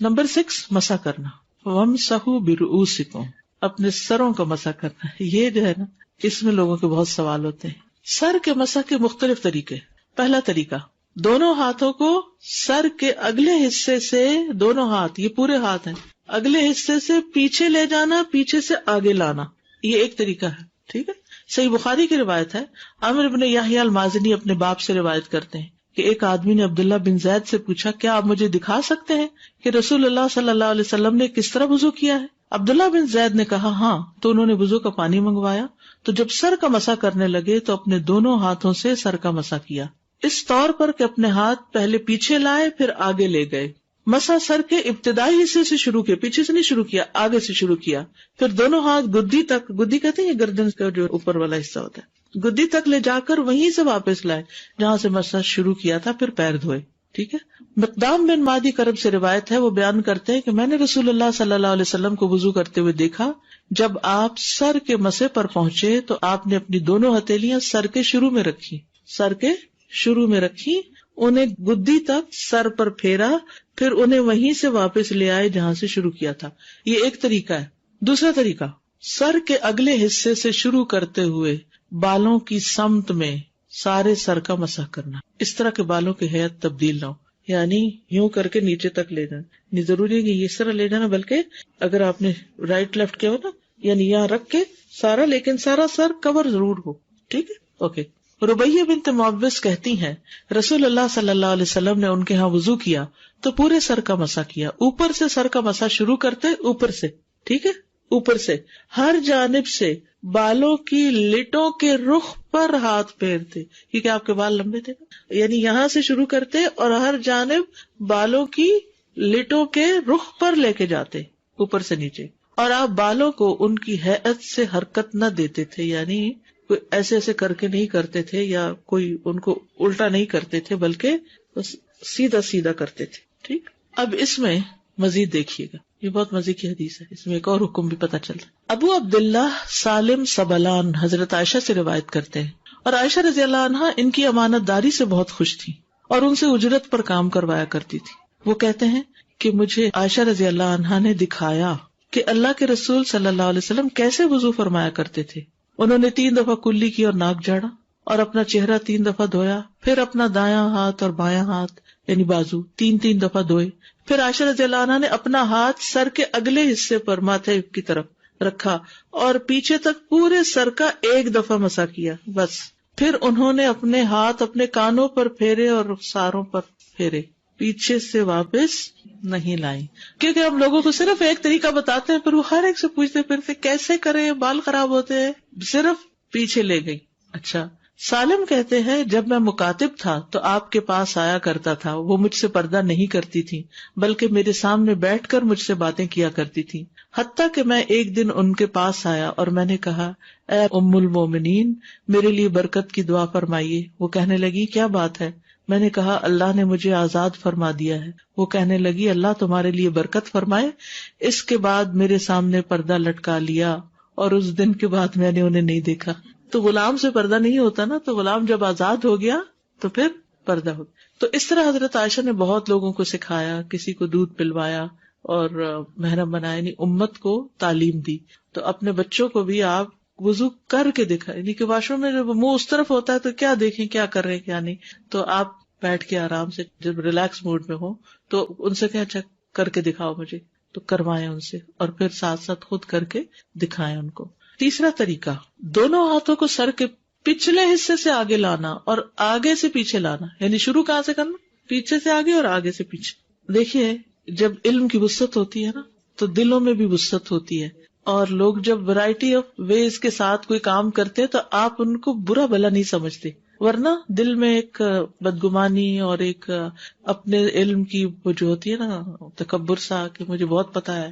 نمبر 6، مسح کرنا، وَامْسَحُوا بِرُؤُوسِكُمْ، اپنے سروں کا مسح کرنا۔ یہ جو ہے نا، اس میں لوگوں کے بہت سوال ہوتے ہیں۔ سر کے مسح کے مختلف طریقے۔ پہلا طریقہ، دونوں ہاتھوں کو سر کے اگلے حصے سے، دونوں ہاتھ، یہ پورے ہاتھ ہیں، اگلے حصے سے پیچھے لے جانا، پیچھے سے آگے لانا، یہ ایک طریقہ ہے، ٹھیک ہے۔ صحیح بخاری کی روایت ہے، عامر بن یحییٰ المازنی اپنے باپ سے روایت کرتے ہیں کہ ایک آدمی نے عبداللہ بن زید سے پوچھا، کیا آپ مجھے دکھا سکتے ہیں کہ رسول اللہ صلی اللہ علیہ وسلم نے کس طرح وضو کیا ہے؟ عبداللہ بن زید نے کہا ہاں، تو انہوں نے وضو کا پانی منگوایا، تو جب سر کا مسح کرنے لگے تو اپنے دونوں ہاتھوں سے سر کا مسح کیا، اس طور پر کہ اپنے ہاتھ پہلے پیچھے لائے پھر آگے لے گئے۔ مسح سر کے ابتدائی حصے سے شروع کیا، پیچھے سے نہیں شروع کیا، آگے سے شروع کیا، پھر دونوں ہاتھ گدی تک، گدی کہتے ہیں یہ گردن کا جو اوپر والا حصہ ہوتا ہے، گدی تک لے جا کر وہیں سے واپس لائے جہاں سے مسح شروع کیا تھا، پھر پیر دھوئے، ٹھیک ہے۔ مقدام بن مادی کرب سے روایت ہے، وہ بیان کرتے ہیں کہ میں نے رسول اللہ صلی اللہ علیہ وسلم کو وضو کرتے ہوئے دیکھا، جب آپ سر کے مسح پر پہنچے تو آپ نے اپنی دونوں ہتھیلیاں سر کے شروع میں رکھی، سر کے شروع میں رکھی، انہیں گدی تک سر پر پھیرا، پھر انہیں وہیں سے واپس لے آئے جہاں سے شروع کیا تھا۔ یہ ایک طریقہ ہے۔ دوسرا طریقہ، سر کے اگلے حصے سے شروع کرتے ہوئے بالوں کی سمت میں سارے سر کا مسح کرنا، اس طرح کے بالوں کی ہیئت تبدیل نہ ہو، یعنی یوں کر کے نیچے تک لے جانا، نہیں ضروری ہے کہ اس طرح لے جانا، بلکہ اگر آپ نے رائٹ لیفٹ کیا ہو نا، یعنی یہاں رکھ کے سارا، لیکن سارا سر کور ضرور ہو، ٹھیک ہے، اوکے۔ ربیہ بنت معوذ کہتی ہیں رسول اللہ صلی اللہ علیہ وسلم نے ان کے ہاں وضو کیا تو پورے سر کا مسح کیا، اوپر سے سر کا مسح شروع کرتے، اوپر سے، ٹھیک ہے، اوپر سے ہر جانب سے بالوں کی لٹوں کے رخ پر ہاتھ پھیرتے، کیونکہ آپ کے بال لمبے تھے، یعنی یہاں سے شروع کرتے اور ہر جانب بالوں کی لٹوں کے رخ پر لے کے جاتے، اوپر سے نیچے، اور آپ بالوں کو ان کی ہیئت سے حرکت نہ دیتے تھے، یعنی کوئی ایسے ایسے کر کے نہیں کرتے تھے یا کوئی ان کو الٹا نہیں کرتے تھے، بلکہ بس سیدھا سیدھا کرتے تھے، ٹھیک۔ اب اس میں مزید دیکھیے گا، یہ بہت مزے کی حدیث ہے، اس میں ایک اور حکم بھی پتہ چلتا ہے۔ ابو عبداللہ سالم سبلان حضرت عائشہ سے روایت کرتے ہیں، اور عائشہ رضی اللہ عنہا ان کی امانت داری سے بہت خوش تھی اور ان سے اجرت پر کام کروایا کرتی تھی۔ وہ کہتے ہیں کہ مجھے عائشہ رضی اللہ عنہا نے دکھایا کہ اللہ کے رسول صلی اللہ علیہ وسلم کیسے وضو فرمایا کرتے تھے۔ انہوں نے 3 دفعہ کلی کی اور ناک جھاڑا اور اپنا چہرہ 3 دفعہ دھویا، پھر اپنا دایاں ہاتھ اور بایاں ہاتھ یعنی بازو 3 دفعہ دھوئے، پھر عائشہ رضی اللہ عنہا نے اپنا ہاتھ سر کے اگلے حصے پر ماتھے کی طرف رکھا اور پیچھے تک پورے سر کا 1 دفعہ مسح کیا، بس۔ پھر انہوں نے اپنے ہاتھ اپنے کانوں پر پھیرے اور رخساروں پر پھیرے، پیچھے سے واپس نہیں لائی، کیونکہ ہم لوگوں کو صرف ایک طریقہ بتاتے ہیں، پھر وہ ہر ایک سے پوچھتے پھرتے کیسے کرے، بال خراب ہوتے ہیں، صرف پیچھے لے گئی۔ اچھا، سالم کہتے ہیں جب میں مکاتب تھا تو آپ کے پاس آیا کرتا تھا، وہ مجھ سے پردہ نہیں کرتی تھی بلکہ میرے سامنے بیٹھ کر مجھ سے باتیں کیا کرتی تھی، حتیٰ کہ میں ایک دن ان کے پاس آیا اور میں نے کہا اے ام المومنین میرے لیے برکت کی دعا فرمائیے۔ وہ کہنے لگی کیا بات ہے؟ میں نے کہا اللہ نے مجھے آزاد فرما دیا ہے۔ وہ کہنے لگی اللہ تمہارے لیے برکت فرمائے۔ اس کے بعد میرے سامنے پردہ لٹکا لیا اور اس دن کے بعد میں نے انہیں نہیں دیکھا۔ تو غلام سے پردہ نہیں ہوتا نا، تو غلام جب آزاد ہو گیا تو پھر پردہ ہو گیا۔ تو اس طرح حضرت عائشہ نے بہت لوگوں کو سکھایا، کسی کو دودھ پلوایا اور محرم بنایا، یعنی امت کو تعلیم دی۔ تو اپنے بچوں کو بھی آپ وضو کر کے دکھا، یعنی کہ واش روم میں جب منہ اس طرف ہوتا ہے تو کیا دیکھیں کیا کر رہے ہیں کیا نہیں، تو آپ بیٹھ کے آرام سے جب ریلیکس موڈ میں ہو تو ان سے کہ اچھا کر کے دکھاؤ مجھے، تو کروائیں ان سے، اور پھر ساتھ ساتھ خود کر کے دکھائیں ان کو۔ تیسرا طریقہ، دونوں ہاتھوں کو سر کے پچھلے حصے سے آگے لانا اور آگے سے پیچھے لانا، یعنی شروع کہاں سے کرنا؟ پیچھے سے آگے اور آگے سے پیچھے۔ دیکھیے جب علم کی وسعت ہوتی ہے نا تو دلوں میں بھی وسعت ہوتی ہے، اور لوگ جب ورائٹی آف ویز کے ساتھ کوئی کام کرتے ہیں تو آپ ان کو برا بھلا نہیں سمجھتے، ورنہ دل میں ایک بدگمانی اور ایک اپنے علم کی وہ جو ہوتی ہے نا تکبر سا کہ مجھے بہت پتا ہے،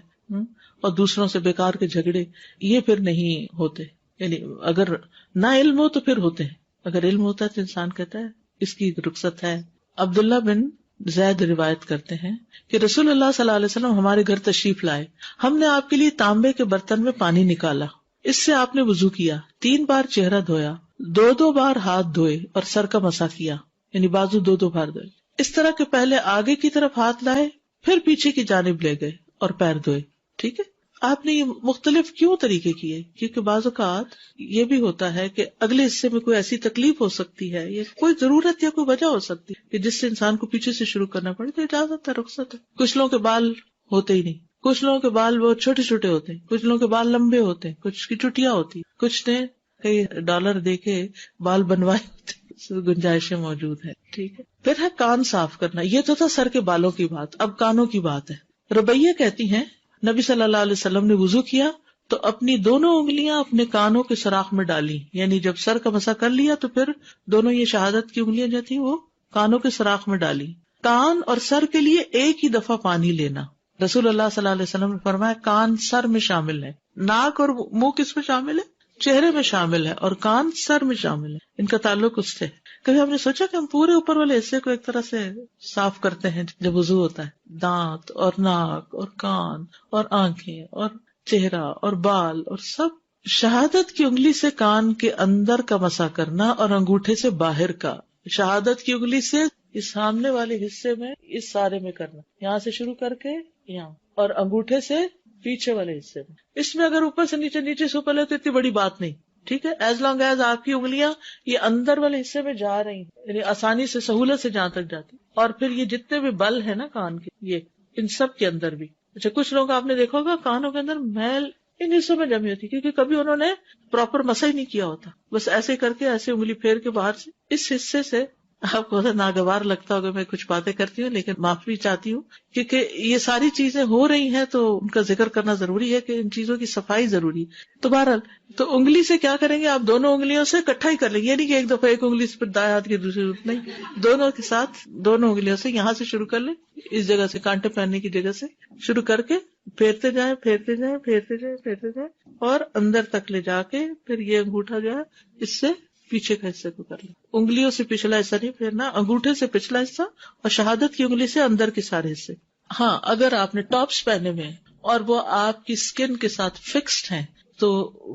اور دوسروں سے بیکار کے جھگڑے، یہ پھر نہیں ہوتے۔ یعنی اگر نہ علم ہو تو پھر ہوتے ہیں، اگر علم ہوتا ہے تو انسان کہتا ہے اس کی رخصت ہے۔ عبداللہ بن زید روایت کرتے ہیں کہ رسول اللہ صلی اللہ علیہ وسلم ہمارے گھر تشریف لائے، ہم نے آپ کے لیے تانبے کے برتن میں پانی نکالا، اس سے آپ نے وضو کیا، 3 بار چہرہ دھویا، 2 بار ہاتھ دھوئے اور سر کا مسح کیا، یعنی بازو 2 بار دھوئے۔ اس طرح کہ پہلے آگے کی طرف ہاتھ لائے، پھر پیچھے کی جانب لے گئے اور پیر دھوئے۔ ٹھیک ہے، آپ نے یہ مختلف کیوں طریقے کیے؟ کیونکہ بعض اوقات یہ بھی ہوتا ہے کہ اگلے حصے میں کوئی ایسی تکلیف ہو سکتی ہے یا کوئی ضرورت یا کوئی وجہ ہو سکتی ہے کہ جس سے انسان کو پیچھے سے شروع کرنا پڑے، تو اجازت ہے، رخصت ہے۔ کچھ لوگوں کے بال ہوتے ہی نہیں، کچھ لوگوں کے بال بہت چھوٹے چھوٹے ہوتے ہیں، کچھ لوگوں کے بال لمبے ہوتے ہیں، کچھ کی چٹیاں ہوتی ہیں، کچھ نے کئی ڈالر دے کے بال بنوائے ہوتے ہیں، گنجائشیں موجود ہیں۔ ٹھیک ہے، پھر ہے کان صاف کرنا۔ یہ تو تھا سر کے بالوں کی بات، اب کانوں کی بات ہے۔ ربیہ کہتی ہیں نبی صلی اللہ علیہ وسلم نے وضو کیا تو اپنی دونوں انگلیاں اپنے کانوں کے سوراخ میں ڈالی، یعنی جب سر کا مسح کر لیا تو پھر دونوں یہ شہادت کی انگلیاں جو تھی وہ کانوں کے سوراخ میں ڈالی۔ کان اور سر کے لیے ایک ہی دفعہ پانی لینا۔ رسول اللہ صلی اللہ علیہ وسلم نے فرمایا کان سر میں شامل ہے، ناک اور منہ کس میں شامل ہے؟ چہرے میں شامل ہے، اور کان سر میں شامل ہے، ان کا تعلق اس سے۔ کبھی ہم نے سوچا کہ ہم پورے اوپر والے حصے کو ایک طرح سے صاف کرتے ہیں جب وضو ہوتا ہے، دانت اور ناک اور کان اور آنکھیں اور چہرہ اور بال اور سب۔ شہادت کی انگلی سے کان کے اندر کا مسح کرنا اور انگوٹھے سے باہر کا، شہادت کی انگلی سے اس سامنے والے حصے میں اس سارے میں کرنا، یہاں سے شروع کر کے یہاں، اور انگوٹھے سے پیچھے والے حصے میں۔ اس میں اگر اوپر سے نیچے، نیچے سے اوپر لے تو اتنی بڑی بات نہیں، ٹھیک ہے، ایز لانگ ایز آپ کی انگلیاں یہ اندر والے حصے میں جا رہی ہیں، یعنی آسانی سے سہولت سے جہاں تک جاتی، اور پھر یہ جتنے بھی بل ہے نا کان کے، یہ ان سب کے اندر بھی۔ اچھا، کچھ لوگ آپ نے دیکھا ہوگا کانوں کے اندر میل ان حصوں میں جمی ہوتی، کیونکہ کبھی انہوں نے پراپر مسح ہی نہیں کیا ہوتا، بس ایسے کر کے ایسے انگلی پھیر کے باہر سے اس حصے سے۔ آپ کو ناگوار لگتا ہوگا میں کچھ باتیں کرتی ہوں، لیکن معافی چاہتی ہوں کیونکہ یہ ساری چیزیں ہو رہی ہیں تو ان کا ذکر کرنا ضروری ہے کہ ان چیزوں کی صفائی ضروری ہے۔ تو بہرحال تو انگلی سے کیا کریں گے آپ؟ دونوں انگلیوں سے اکٹھا ہی کر لیں گے، یہ نہیں کہ ایک دفعہ ایک انگلی سے پھر دائیں ہاتھ کی دوسری، نہیں، دونوں کے ساتھ دونوں انگلیوں سے یہاں سے شروع کر لیں، اس جگہ سے کانٹے پہننے کی جگہ سے شروع کر کے پھیرتے جائیں، پھیرتے جائیں، پھیرتے جائیں، پھیرتے جائیں، اور اندر تک لے جا کے پھر یہ انگوٹھا جو ہے اس سے پیچھے کا حصے کو کر لیں۔ انگلیوں سے پچھلا حصہ نہیں پھیرنا، انگوٹھے سے پچھلا حصہ اور شہادت کی انگلی سے اندر کے سارے حصے۔ ہاں، اگر آپ نے ٹاپس پہنے ہوئے ہیں اور وہ آپ کی اسکن کے ساتھ فکسڈ ہیں تو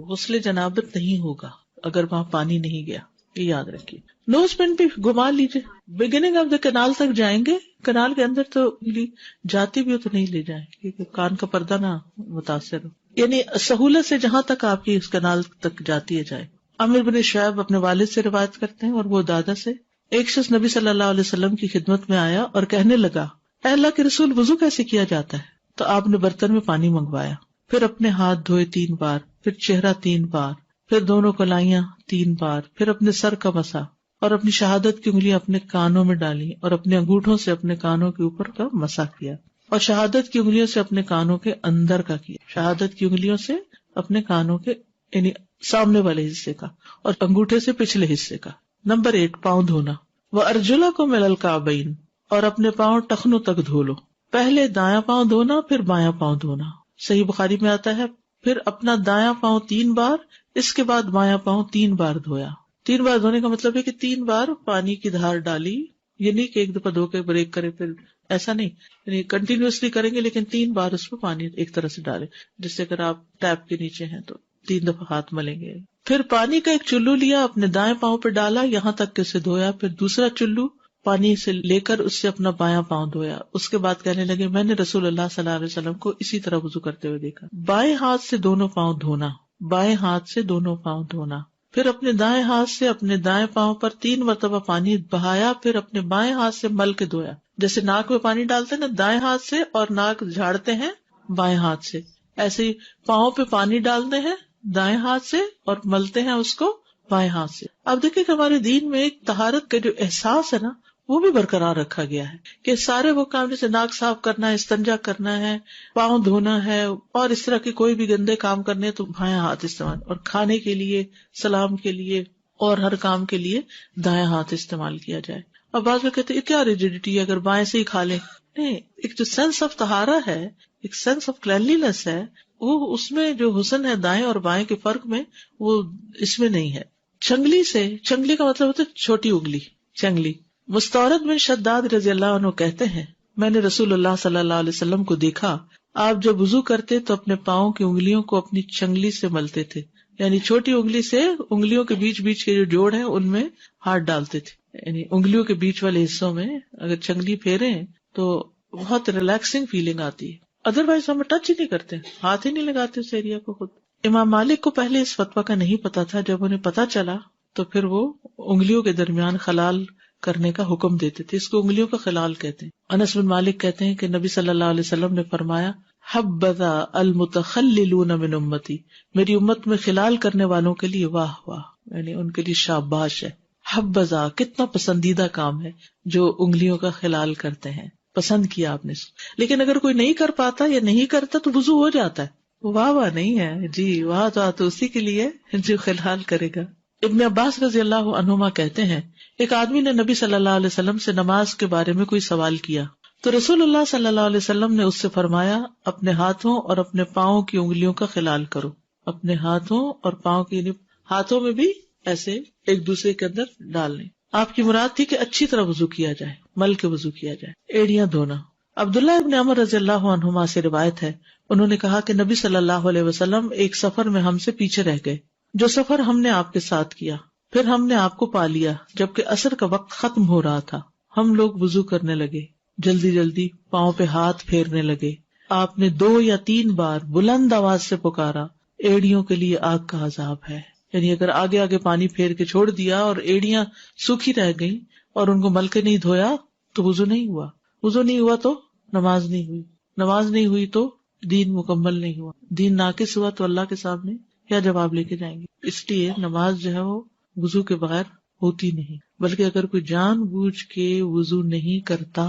غسل جنابت نہیں ہوگا اگر وہاں پانی نہیں گیا، یہ یاد رکھیے۔ نوز پن بھی گھما لیجیے، بگننگ آف دا کنال تک جائیں گے، کنال کے اندر تو انگلی جاتی بھی ہو تو نہیں لے جائیں کیونکہ کان کا پردہ نہ متاثر ہو، یعنی سہولت سے جہاں تک آپ کی اس کنال تک جاتی ہے جائے۔ عامر بن شعیب اپنے والد سے روایت کرتے ہیں اور وہ دادا سے، ایک شخص نبی صلی اللہ علیہ وسلم کی خدمت میں آیا اور کہنے لگا، اے اللہ کے رسول، وضو کیسے کیا جاتا ہے؟ تو آپ نے برتن میں پانی منگوایا، پھر اپنے ہاتھ دھوئے 3 بار، پھر چہرہ 3 بار، پھر دونوں کلائیاں 3 بار، پھر اپنے سر کا مسا اور اپنی شہادت کی انگلیاں اپنے کانوں میں ڈالی اور اپنے انگوٹھوں سے اپنے کانوں کے اوپر کا مسا کیا اور شہادت کی انگلیوں سے اپنے کانوں کے اندر کا کیا، شہادت کی انگلیوں سے اپنے کانوں کے یعنی سامنے والے حصے کا اور انگوٹھے سے پچھلے حصے کا۔ نمبر 8، پاؤں دھونا۔ وَأَرْجُلَكُمْ إِلَى الْكَعْبَيْنِ، اور اپنے پاؤں ٹخنوں تک دھو لو، پہلے دایاں پاؤں دھونا پھر بایاں پاؤں دھونا۔ صحیح بخاری میں آتا ہے پھر اپنا دایاں پاؤں 3 بار، اس کے بعد بایاں پاؤں 3 بار دھویا۔ 3 بار دھونے کا مطلب ہے کہ 3 بار پانی کی دھار ڈالی، یہ نہیں کہ ایک دفعہ دھو کے بریک کرے، پھر ایسا نہیں، یعنی کنٹینیوسلی کریں گے لیکن 3 بار اس میں پانی ایک طرح سے ڈالے، جس سے اگر آپ ٹیپ کے نیچے ہیں تو 3 دفعہ ہاتھ ملیں گے۔ پھر پانی کا ایک چلو لیا، اپنے دائیں پاؤں پہ ڈالا یہاں تک کہ اسے دھویا، پھر دوسرا چلو پانی سے لے کر اس سے اپنا بایاں پاؤں دھویا۔ اس کے بعد کہنے لگے، میں نے رسول اللہ صلی اللہ علیہ وسلم کو اسی طرح وضو کرتے ہوئے دیکھا۔ بائیں ہاتھ سے دونوں پاؤں دھونا، بائیں ہاتھ سے دونوں پاؤں دھونا، پھر اپنے دائیں ہاتھ سے اپنے دائیں پاؤں پر 3 مرتبہ پانی بہایا، پھر اپنے بائیں ہاتھ سے مل کے دھویا۔ جیسے ناک میں پانی ڈالتے ہیں نا دائیں ہاتھ سے اور ناک جھاڑتے ہیں بائیں ہاتھ سے، ایسے ہی پاؤں پہ پانی ڈالتے ہیں دائیں ہاتھ سے اور ملتے ہیں اس کو بائیں ہاتھ سے۔ اب دیکھیں کہ ہمارے دین میں ایک طہارت کا جو احساس ہے نا وہ بھی برقرار رکھا گیا ہے کہ سارے وہ کام جیسے ناک صاف کرنا ہے، استنجا کرنا ہے، پاؤں دھونا ہے اور اس طرح کے کوئی بھی گندے کام کرنے تو بائیں ہاتھ استعمال، اور کھانے کے لیے، سلام کے لیے اور ہر کام کے لیے دائیں ہاتھ استعمال کیا جائے۔ اب بعض لوگ کہتے ہیں کیا ریجیڈیٹی ہے اگر بائیں سے ہی کھا لیں؟ نہیں، ایک جو سینس آف طہارہ ہے، ایک سینس آف کلینلینس ہے، وہ اس میں جو حسن ہے دائیں اور بائیں کے فرق میں وہ اس میں نہیں ہے۔ چنگلی سے، چنگلی کا مطلب ہوتا ہے چھوٹی انگلی، چنگلی۔ مستورد بن شداد رضی اللہ عنہ کہتے ہیں، میں نے رسول اللہ صلی اللہ علیہ وسلم کو دیکھا، آپ جب وضو کرتے تو اپنے پاؤں کی انگلیوں کو اپنی چنگلی سے ملتے تھے یعنی چھوٹی انگلی سے انگلیوں کے بیچ بیچ کے جو جوڑ ہیں ان میں ہاتھ ڈالتے تھے، یعنی انگلیوں کے بیچ والے حصوں میں اگر چنگلی پھیرے تو بہت ریلیکسنگ فیلنگ آتی ہے. ادروائز ہم ٹچ ہی نہیں کرتے، ہاتھ ہی نہیں لگاتے اس ایریا کو خود. امام مالک کو پہلے اس فتویٰ کا نہیں پتا تھا، جب انہیں پتا چلا تو پھر وہ انگلیوں کے درمیان خلال کرنے کا حکم دیتے تھے. اس کو انگلیوں کا خلال کہتے ہیں. انس بن مالک کہتے ہیں کہ نبی صلی اللہ علیہ وسلم نے فرمایا حبذا المتخللون من امتی، میری امت میں خلال کرنے والوں کے لیے واہ واہ، یعنی ان کے لیے شاباش ہے. حبذا کتنا پسندیدہ کام ہے جو انگلیوں کا خلال کرتے ہیں، پسند کیا آپ نے. لیکن اگر کوئی نہیں کر پاتا یا نہیں کرتا تو وضو ہو جاتا ہے. واہ واہ نہیں ہے جی، واہ تو اسی کے لیے جو خلال کرے گا. ابن عباس رضی اللہ عنہما کہتے ہیں ایک آدمی نے نبی صلی اللہ علیہ وسلم سے نماز کے بارے میں کوئی سوال کیا تو رسول اللہ صلی اللہ علیہ وسلم نے اس سے فرمایا اپنے ہاتھوں اور اپنے پاؤں کی انگلیوں کا خلال کرو. اپنے ہاتھوں اور پاؤں کی، ہاتھوں میں بھی ایسے ایک دوسرے کے اندر ڈالنے. آپ کی مراد تھی کہ اچھی طرح وضو کیا جائے، مل کے وضو کیا جائے، ایڑیاں دھونا. عبداللہ ابن عمر رضی اللہ عنہما سے روایت ہے، انہوں نے کہا کہ نبی صلی اللہ علیہ وسلم ایک سفر میں ہم سے پیچھے رہ گئے، جو سفر ہم نے آپ کے ساتھ کیا، پھر ہم نے آپ کو پا لیا جبکہ عصر کا وقت ختم ہو رہا تھا. ہم لوگ وضو کرنے لگے، جلدی جلدی پاؤں پہ ہاتھ پھیرنے لگے. آپ نے 2 یا 3 بار بلند آواز سے پکارا ایڑیوں کے لیے آگ کا عذاب ہے. یعنی اگر آگے آگے پانی پھیر کے چھوڑ دیا اور ایڑیاں سوکھی رہ گئیں اور ان کو مل کے نہیں دھویا تو وضو نہیں ہوا. وضو نہیں ہوا تو نماز نہیں ہوئی، نماز نہیں ہوئی تو دین مکمل نہیں ہوا. دین ناقص ہوا تو اللہ کے سامنے کیا جواب لے کے جائیں گے. اس لیے نماز جو ہے وہ وضو کے بغیر ہوتی نہیں. بلکہ اگر کوئی جان بوجھ کے وضو نہیں کرتا،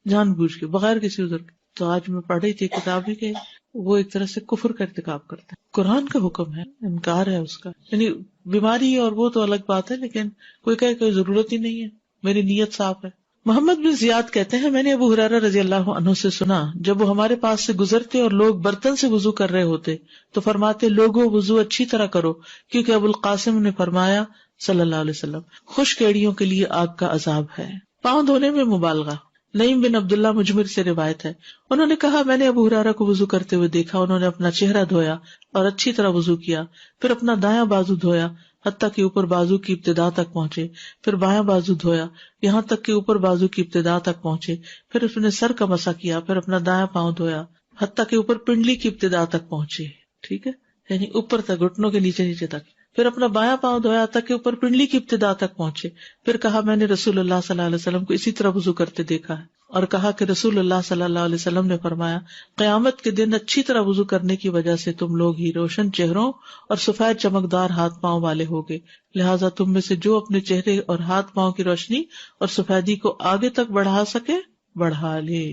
جان بوجھ کے بغیر کسی عذر کے، تو آج میں پڑھ رہی تھی کتاب ہی کہ وہ ایک طرح سے کفر کا ارتکاب کرتا ہے. قرآن کا حکم ہے، انکار ہے اس کا. یعنی بیماری اور وہ تو الگ بات ہے، لیکن کوئی کہے کوئی ضرورت ہی نہیں ہے، میری نیت صاف ہے. محمد بن زیاد کہتے ہیں میں نے ابو ہریرہ رضی اللہ عنہ سے سنا جب وہ ہمارے پاس سے گزرتے اور لوگ برتن سے وضو کر رہے ہوتے تو فرماتے لوگوں وضو اچھی طرح کرو، کیونکہ ابو القاسم نے فرمایا صلی اللہ علیہ وسلم خشک ایڑیوں کے لیے آگ کا عذاب ہے. پاؤں دھونے میں مبالغہ. نعیم بن عبداللہ مجمر سے روایت ہے، انہوں نے کہا میں نے ابو ہریرہ کو وضو کرتے ہوئے دیکھا، انہوں نے اپنا چہرہ دھویا اور اچھی طرح وضو کیا، پھر اپنا دایاں بازو دھویا حتیٰ کہ اوپر بازو کی ابتدا تک پہنچے، پھر بایاں بازو دھویا یہاں تک کہ اوپر بازو کی ابتدا تک پہنچے، پھر اس نے سر کا مسح کیا، پھر اپنا دایاں پاؤں دھویا حتیٰ کہ اوپر پنڈلی کی ابتدا تک پہنچے. ٹھیک ہے، یعنی اوپر تک، گھٹنوں کے نیچے نیچے تک. پھر اپنا بایاں پاؤں دھویا تک کہ اوپر پنڈلی کی ابتدا تک پہنچے. پھر کہا میں نے رسول اللہ صلی اللہ علیہ وسلم کو اسی طرح وضو کرتے دیکھا ہے، اور کہا کہ رسول اللہ صلی اللہ علیہ وسلم نے فرمایا قیامت کے دن اچھی طرح وضو کرنے کی وجہ سے تم لوگ ہی روشن چہروں اور سفید چمکدار ہاتھ پاؤں والے ہوگے، لہٰذا تم میں سے جو اپنے چہرے اور ہاتھ پاؤں کی روشنی اور سفیدی کو آگے تک بڑھا سکے بڑھا لے.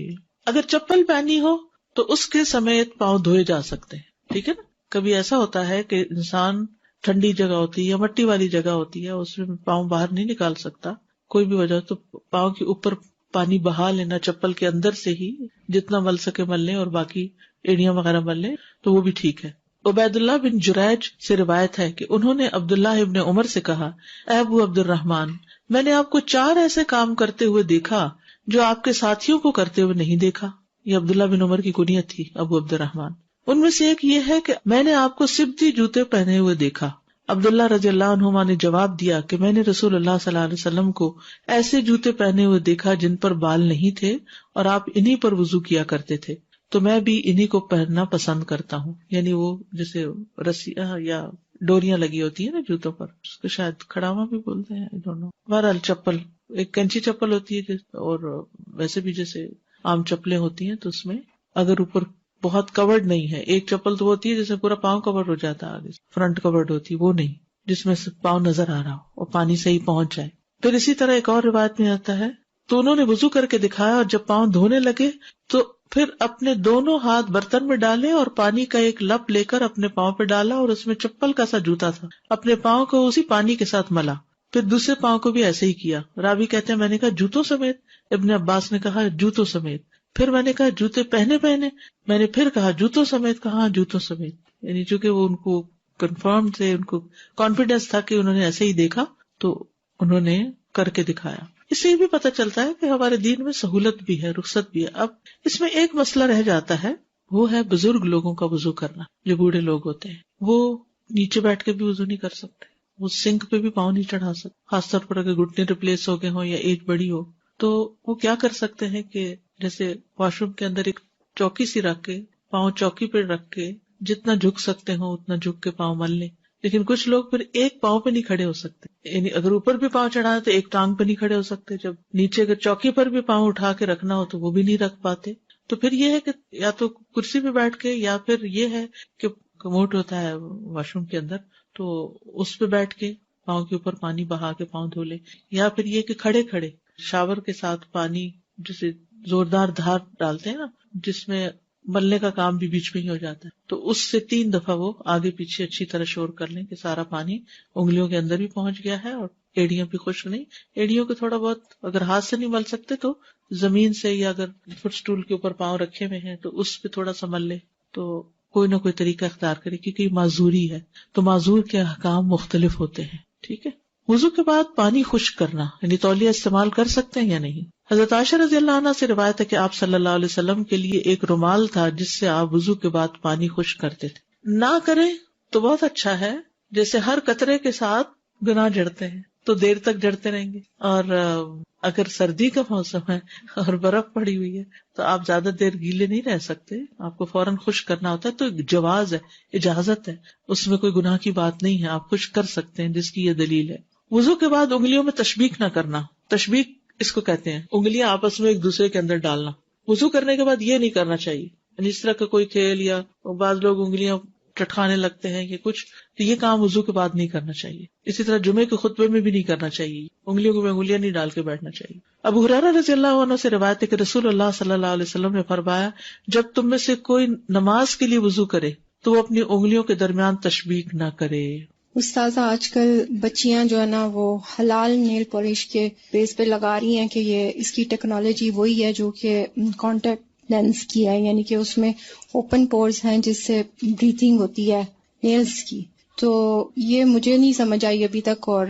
اگر چپل پہنی ہو تو اس کے سمیت پاؤں دھوئے جا سکتے ہیں. ٹھیک ہے نا. کبھی ایسا ہوتا ہے کہ انسان ٹھنڈی جگہ ہوتی ہے یا مٹی والی جگہ ہوتی ہے، اس میں پاؤں باہر نہیں نکال سکتا کوئی بھی وجہ، تو پاؤں کے اوپر پانی بہا لینا، چپل کے اندر سے ہی جتنا مل سکے مل لیں اور باقی ایڑیاں وغیرہ مل لیں تو وہ بھی ٹھیک ہے. عبید اللہ بن جریج سے روایت ہے کہ انہوں نے عبداللہ ابن عمر سے کہا اے ابو عبد الرحمن، میں نے آپ کو 4 ایسے کام کرتے ہوئے دیکھا جو آپ کے ساتھیوں کو کرتے ہوئے نہیں دیکھا. یہ عبداللہ بن عمر کی کنیت تھی ابو عبد الرحمن. ان میں سے ایک یہ ہے کہ میں نے آپ کو سبتی جوتے پہنے ہوئے دیکھا. عبداللہ رضی اللہ عنہما نے جواب دیا کہ میں نے رسول اللہ صلی اللہ علیہ وسلم کو ایسے جوتے پہنے ہوئے دیکھا جن پر بال نہیں تھے اور آپ انہی پر وضو کیا کرتے تھے، تو میں بھی انہی کو پہننا پسند کرتا ہوں. یعنی وہ جیسے رسیاں یا ڈوریاں لگی ہوتی ہیں نا جوتوں پر، اس کو شاید کھڑاوا بھی بولتے ہیں دونوں. بہرحال چپل، ایک کینچی چپل ہوتی ہے اور ویسے بھی جیسے عام چپلیں ہوتی ہیں تو اس میں اگر اوپر بہت کورڈ نہیں ہے، ایک چپل تو ہوتی ہے جس میں پورا پاؤں کور ہو جاتا ہے، آگے فرنٹ کورڈ ہوتی ہے، وہ نہیں جس میں سے پاؤں نظر آ رہا ہو اور پانی صحیح پہنچ جائے. پھر اسی طرح ایک اور روایت میں آتا ہے تو انہوں نے وضو کر کے دکھایا اور جب پاؤں دھونے لگے تو پھر اپنے دونوں ہاتھ برتن میں ڈالے اور پانی کا ایک لپ لے کر اپنے پاؤں پہ ڈالا اور اس میں چپل کا سا جوتا تھا، اپنے پاؤں کو اسی پانی کے ساتھ ملا. پھر دوسرے پاؤں کو بھی ایسے ہی کیا. راوی کہتے ہیں میں نے کہا جوتوں سمیت؟ ابن عباس نے کہا جوتوں سمیت. پھر میں نے کہا جوتے پہنے، میں نے پھر کہا جوتوں سمیت؟ کہا جوتوں سمیت. یعنی چونکہ وہ ان کو کنفرم تھے، ان کو کانفیڈینس تھا کہ انہوں نے ایسے ہی دیکھا تو انہوں نے کر کے دکھایا. اس سے یہ بھی پتہ چلتا ہے کہ ہمارے دین میں سہولت بھی ہے، رخصت بھی ہے. اب اس میں ایک مسئلہ رہ جاتا ہے، وہ ہے بزرگ لوگوں کا وضو کرنا. جو بوڑھے لوگ ہوتے ہیں وہ نیچے بیٹھ کے بھی وضو نہیں کر سکتے، وہ سنک پہ بھی پاؤں نہیں چڑھا سکتے، خاص طور پر اگر گھٹنے ریپلیس ہو گئے ہوں یا ایج بڑی ہو. تو وہ کیا کر سکتے ہیں کہ جیسے واش روم کے اندر ایک چوکی سی رکھ کے پاؤں چوکی پہ رکھ کے جتنا جھک سکتے ہوں اتنا جھک کے پاؤں مل لیں. لیکن کچھ لوگ پھر ایک پاؤں پہ نہیں کھڑے ہو سکتے، یعنی اگر اوپر بھی پاؤں چڑھائے تو ایک ٹانگ پہ نہیں کھڑے ہو سکتے، جب نیچے اگر چوکی پر بھی پاؤں اٹھا کے رکھنا ہو تو وہ بھی نہیں رکھ پاتے. تو پھر یہ ہے کہ یا تو کرسی پہ بیٹھ کے، یا پھر یہ ہے کہ کموڈ ہوتا ہے واش روم کے اندر تو اس پہ بیٹھ کے پاؤں کے اوپر پانی بہا کے پاؤں دھو لے، یا پھر یہ کہ کھڑے کھڑے شاور کے ساتھ پانی جسے زوردار دھار ڈالتے ہیں نا، جس میں ملنے کا کام بھی بیچ میں ہی ہو جاتا ہے، تو اس سے 3 دفعہ وہ آگے پیچھے اچھی طرح شور کر لیں کہ سارا پانی انگلیوں کے اندر بھی پہنچ گیا ہے اور ایڑیاں بھی خشک نہیں. ایڑیوں کو تھوڑا بہت اگر ہاتھ سے نہیں مل سکتے تو زمین سے، یا اگر فٹ سٹول کے اوپر پاؤں رکھے ہوئے ہیں تو اس پہ تھوڑا سا مل لے. تو کوئی نہ کوئی طریقہ اختیار کرے، کیونکہ یہ معذوری ہے، تو معذور کے احکام مختلف ہوتے ہیں. ٹھیک ہے. وضو کے بعد پانی خشک کرنا یعنی تولیہ استعمال کر سکتے ہیں یا نہیں. حضرت عائشہ رضی اللہ عنہ سے روایت ہے کہ آپ صلی اللہ علیہ وسلم کے لیے ایک رومال تھا جس سے آپ وضو کے بعد پانی خشک کرتے تھے. نہ کریں تو بہت اچھا ہے، جیسے ہر قطرے کے ساتھ گناہ جڑتے ہیں تو دیر تک جڑتے رہیں گے. اور اگر سردی کا موسم ہے اور برف پڑی ہوئی ہے تو آپ زیادہ دیر گیلے نہیں رہ سکتے، آپ کو فوراً خشک کرنا ہوتا ہے. تو جواز ہے، اجازت ہے، اس میں کوئی گناہ کی بات نہیں ہے، آپ خشک کر سکتے ہیں، جس کی یہ دلیل ہے. وضو کے بعد انگلیوں میں تشبیک نہ کرنا. تشبیک اس کو کہتے ہیں انگلیاں آپس میں ایک دوسرے کے اندر ڈالنا. وضو کرنے کے بعد یہ نہیں کرنا چاہیے. یعنی اس طرح کا کوئی کھیل، یا بعض لوگ انگلیاں چٹکانے لگتے ہیں کہ کچھ، تو یہ کام وضو کے بعد نہیں کرنا چاہیے. اسی طرح جمعے کے خطبے میں بھی نہیں کرنا چاہیے، انگلیوں میں انگلیاں نہیں ڈال کے بیٹھنا چاہیے. ابو ہریرہ رضی اللہ عنہ سے روایت ہے کہ رسول اللہ صلی اللہ علیہ وسلم نے فرمایا، جب تم میں سے کوئی نماز کے لیے وضو کرے تو وہ اپنی انگلیوں کے درمیان تشبیک نہ کرے. استاذہ آج کل بچیاں جو ہے نا وہ حلال نیل پالش کے بیس پہ لگا رہی ہیں کہ یہ اس کی ٹیکنالوجی وہی ہے جو کہ کانٹیکٹ لینس کی ہے، یعنی کہ اس میں اوپن پورز ہیں جس سے بریتھنگ ہوتی ہے نیلز کی. تو یہ مجھے نہیں سمجھ آئی ابھی تک، اور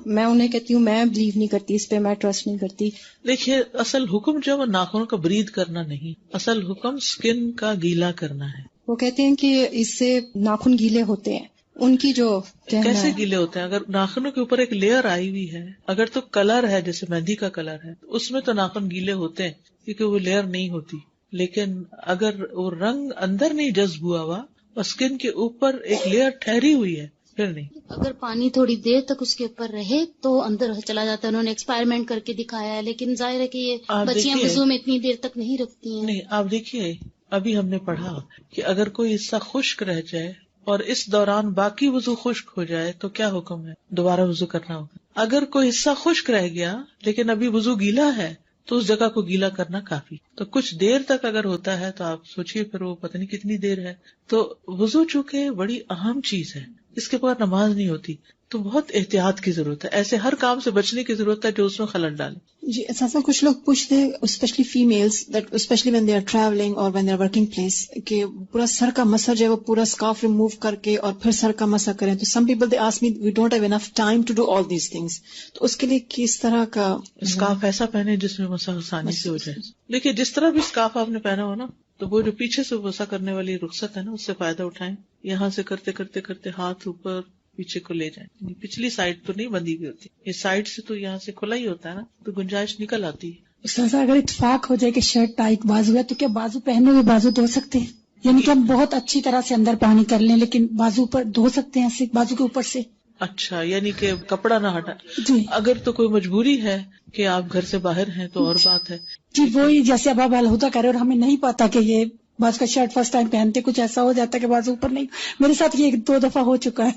میں انہیں کہتی ہوں میں بلیو نہیں کرتی اس پہ، میں ٹرسٹ نہیں کرتی. دیکھیے اصل حکم جو ہے ناخنوں کا برید کرنا نہیں، اصل حکم سکن کا گیلا کرنا ہے. وہ کہتے ہیں کہ اس سے ناخن گیلے ہوتے ہیں، ان کی جو کیسے گیلے ہوتے ہیں؟ اگر ناخنوں کے اوپر ایک لیئر آئی ہوئی ہے، اگر تو کلر ہے جیسے مہندی کا کلر ہے تو اس میں تو ناخن گیلے ہوتے ہیں کیونکہ وہ لیئر نہیں ہوتی. لیکن اگر وہ رنگ اندر نہیں جذب ہوا ہوا اور اسکن کے اوپر ایک لیئر ٹھہری ہوئی ہے پھر نہیں. اگر پانی تھوڑی دیر تک اس کے اوپر رہے تو اندر چلا جاتا ہے. انہوں نے ایکسپیریمنٹ کر کے دکھایا ہے، لیکن ظاہر ہے کہ یہ بچیاں وضو میں اتنی دیر تک نہیں رکھتی ہیں. نہیں، آپ دیکھیے ابھی ہم نے پڑھا کہ اگر کوئی حصہ خشک رہ جائے اور اس دوران باقی وضو خشک ہو جائے تو کیا حکم ہے؟ دوبارہ وضو کرنا ہوگا. اگر کوئی حصہ خشک رہ گیا لیکن ابھی وضو گیلا ہے تو اس جگہ کو گیلا کرنا کافی. تو کچھ دیر تک اگر ہوتا ہے تو آپ سوچئے پھر وہ پتہ نہیں کتنی دیر ہے. تو وضو چونکہ بڑی اہم چیز ہے، اس کے بعد نماز نہیں ہوتی، تو بہت احتیاط کی ضرورت ہے. ایسے ہر کام سے بچنے کی ضرورت ہے جو اس میں خلل ڈالے. جی اساسا کچھ لوگ پوچھتے ہیں specially families that specially when they are travelling اور when they are working place کہ پورا سر کا مسا جو ہے وہ پورا اسکارف ریموو کر کے اور پھر سر کا مسا کریں. تو some people they ask me we don't have enough time to do all these things. تو اس کے لیے کس طرح کا اسکارف ایسا پہنے جس میں مسا آسانی سے ہو جائے. دیکھیے جس طرح بھی اسکارف آپ نے پہنا ہو نا، تو وہ جو پیچھے سے مسا کرنے والی رخصت ہے نا اس سے فائدہ اٹھائیں. یہاں سے کرتے کرتے کرتے ہاتھ اوپر پیچھے کو لے جائیں. پچھلی سائڈ تو نہیں بندی ہوئی ہوتی، یہ سائڈ سے تو یہاں سے کھلا ہی ہوتا ہے نا، تو گنجائش نکل آتی ہے. استاذہ اگر اتفاق ہو جائے کہ شرٹ ٹائٹ بازو ہے تو کیا بازو پہنے ہوئے بازو دھو سکتے ہیں؟ یعنی کہ ہم بہت اچھی طرح سے اندر پانی کر لیں لیکن بازو پر دھو سکتے ہیں ایسے بازو کے اوپر سے؟ اچھا، یعنی کہ کپڑا نہ ہٹا. جی اگر تو کوئی مجبوری ہے کہ آپ گھر سے باہر ہیں تو اور بات ہے. جی وہی جیسے اب آپ الہدا کہہ رہے اور ہمیں نہیں پتا کہ یہ بعض کا شرٹ فرسٹ ٹائم پہنتے کچھ ایسا ہو جاتا ہے کہ بازو اوپر نہیں. میرے ساتھ یہ 2 دفعہ ہو چکا ہے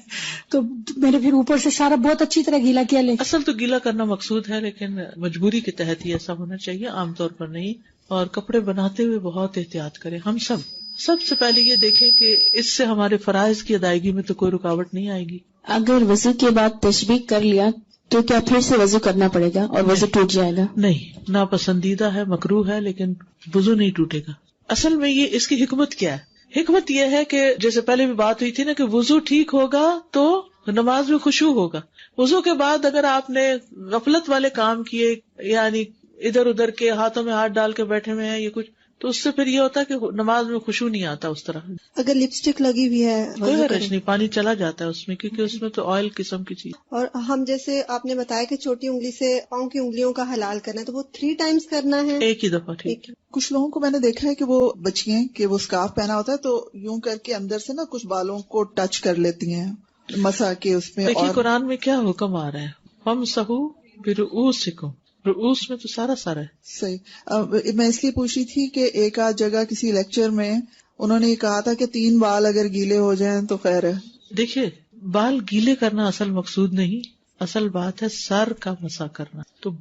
تو میں نے پھر اوپر سے سارا بہت اچھی طرح گیلا کیا. اصل تو گیلا کرنا مقصود ہے لیکن مجبوری کے تحت ہی ایسا ہونا چاہیے، عام طور پر نہیں. اور کپڑے بناتے ہوئے بہت احتیاط کریں. ہم سب سے پہلے یہ دیکھیں کہ اس سے ہمارے فرائض کی ادائیگی میں تو کوئی رکاوٹ نہیں آئے گی. اگر وضو کے بعد تشبیک کر لیا تو کیا پھر سے وضو کرنا پڑے گا اور وضو ٹوٹ جائے گا؟ نہیں، ناپسندیدہ ہے، مکروہ ہے، لیکن وضو نہیں ٹوٹے گا. اصل میں یہ اس کی حکمت کیا ہے؟ حکمت یہ ہے کہ جیسے پہلے بھی بات ہوئی تھی نا کہ وضو ٹھیک ہوگا تو نماز میں خشوع ہوگا. وضو کے بعد اگر آپ نے غفلت والے کام کیے، یعنی ادھر ادھر کے ہاتھوں میں ہاتھ ڈال کے بیٹھے ہوئے ہیں یہ کچھ، تو اس سے پھر یہ ہوتا ہے کہ نماز میں خشوع نہیں آتا اس طرح. اگر لپسٹک لگی ہوئی ہے کوئی حرج نہیں, پانی چلا جاتا ہے اس میں, کیونکہ اس میں تو آئل قسم کی چیز. اور ہم جیسے آپ نے بتایا کہ چھوٹی انگلی سے پاؤں کی انگلیوں کا حلال کرنا ہے, تو وہ 3 ٹائمز کرنا ہے ایک ہی دفعہ. ٹھیک. کچھ لوگوں کو میں نے دیکھا ہے کہ وہ بچیاں کہ وہ اسکارف پہنا ہوتا ہے تو یوں کر کے اندر سے نا کچھ بالوں کو ٹچ کر لیتی ہیں مسا کے اس میں. دیکھیے قرآن میں کیا حکم آ رہا ہے, فامسحوا برؤوسکم, رؤوس میں تو سارا ہے. صحیح. میں اس لیے پوچھی تھی کہ ایک آدھ جگہ کسی لیکچر میں انہوں نے یہ کہا تھا کہ 3 بال اگر گیلے ہو جائیں تو خیر ہے. دیکھیے بال گیلے کرنا اصل مقصود نہیں, اصل بات ہے سر کا مسا کرنا. تو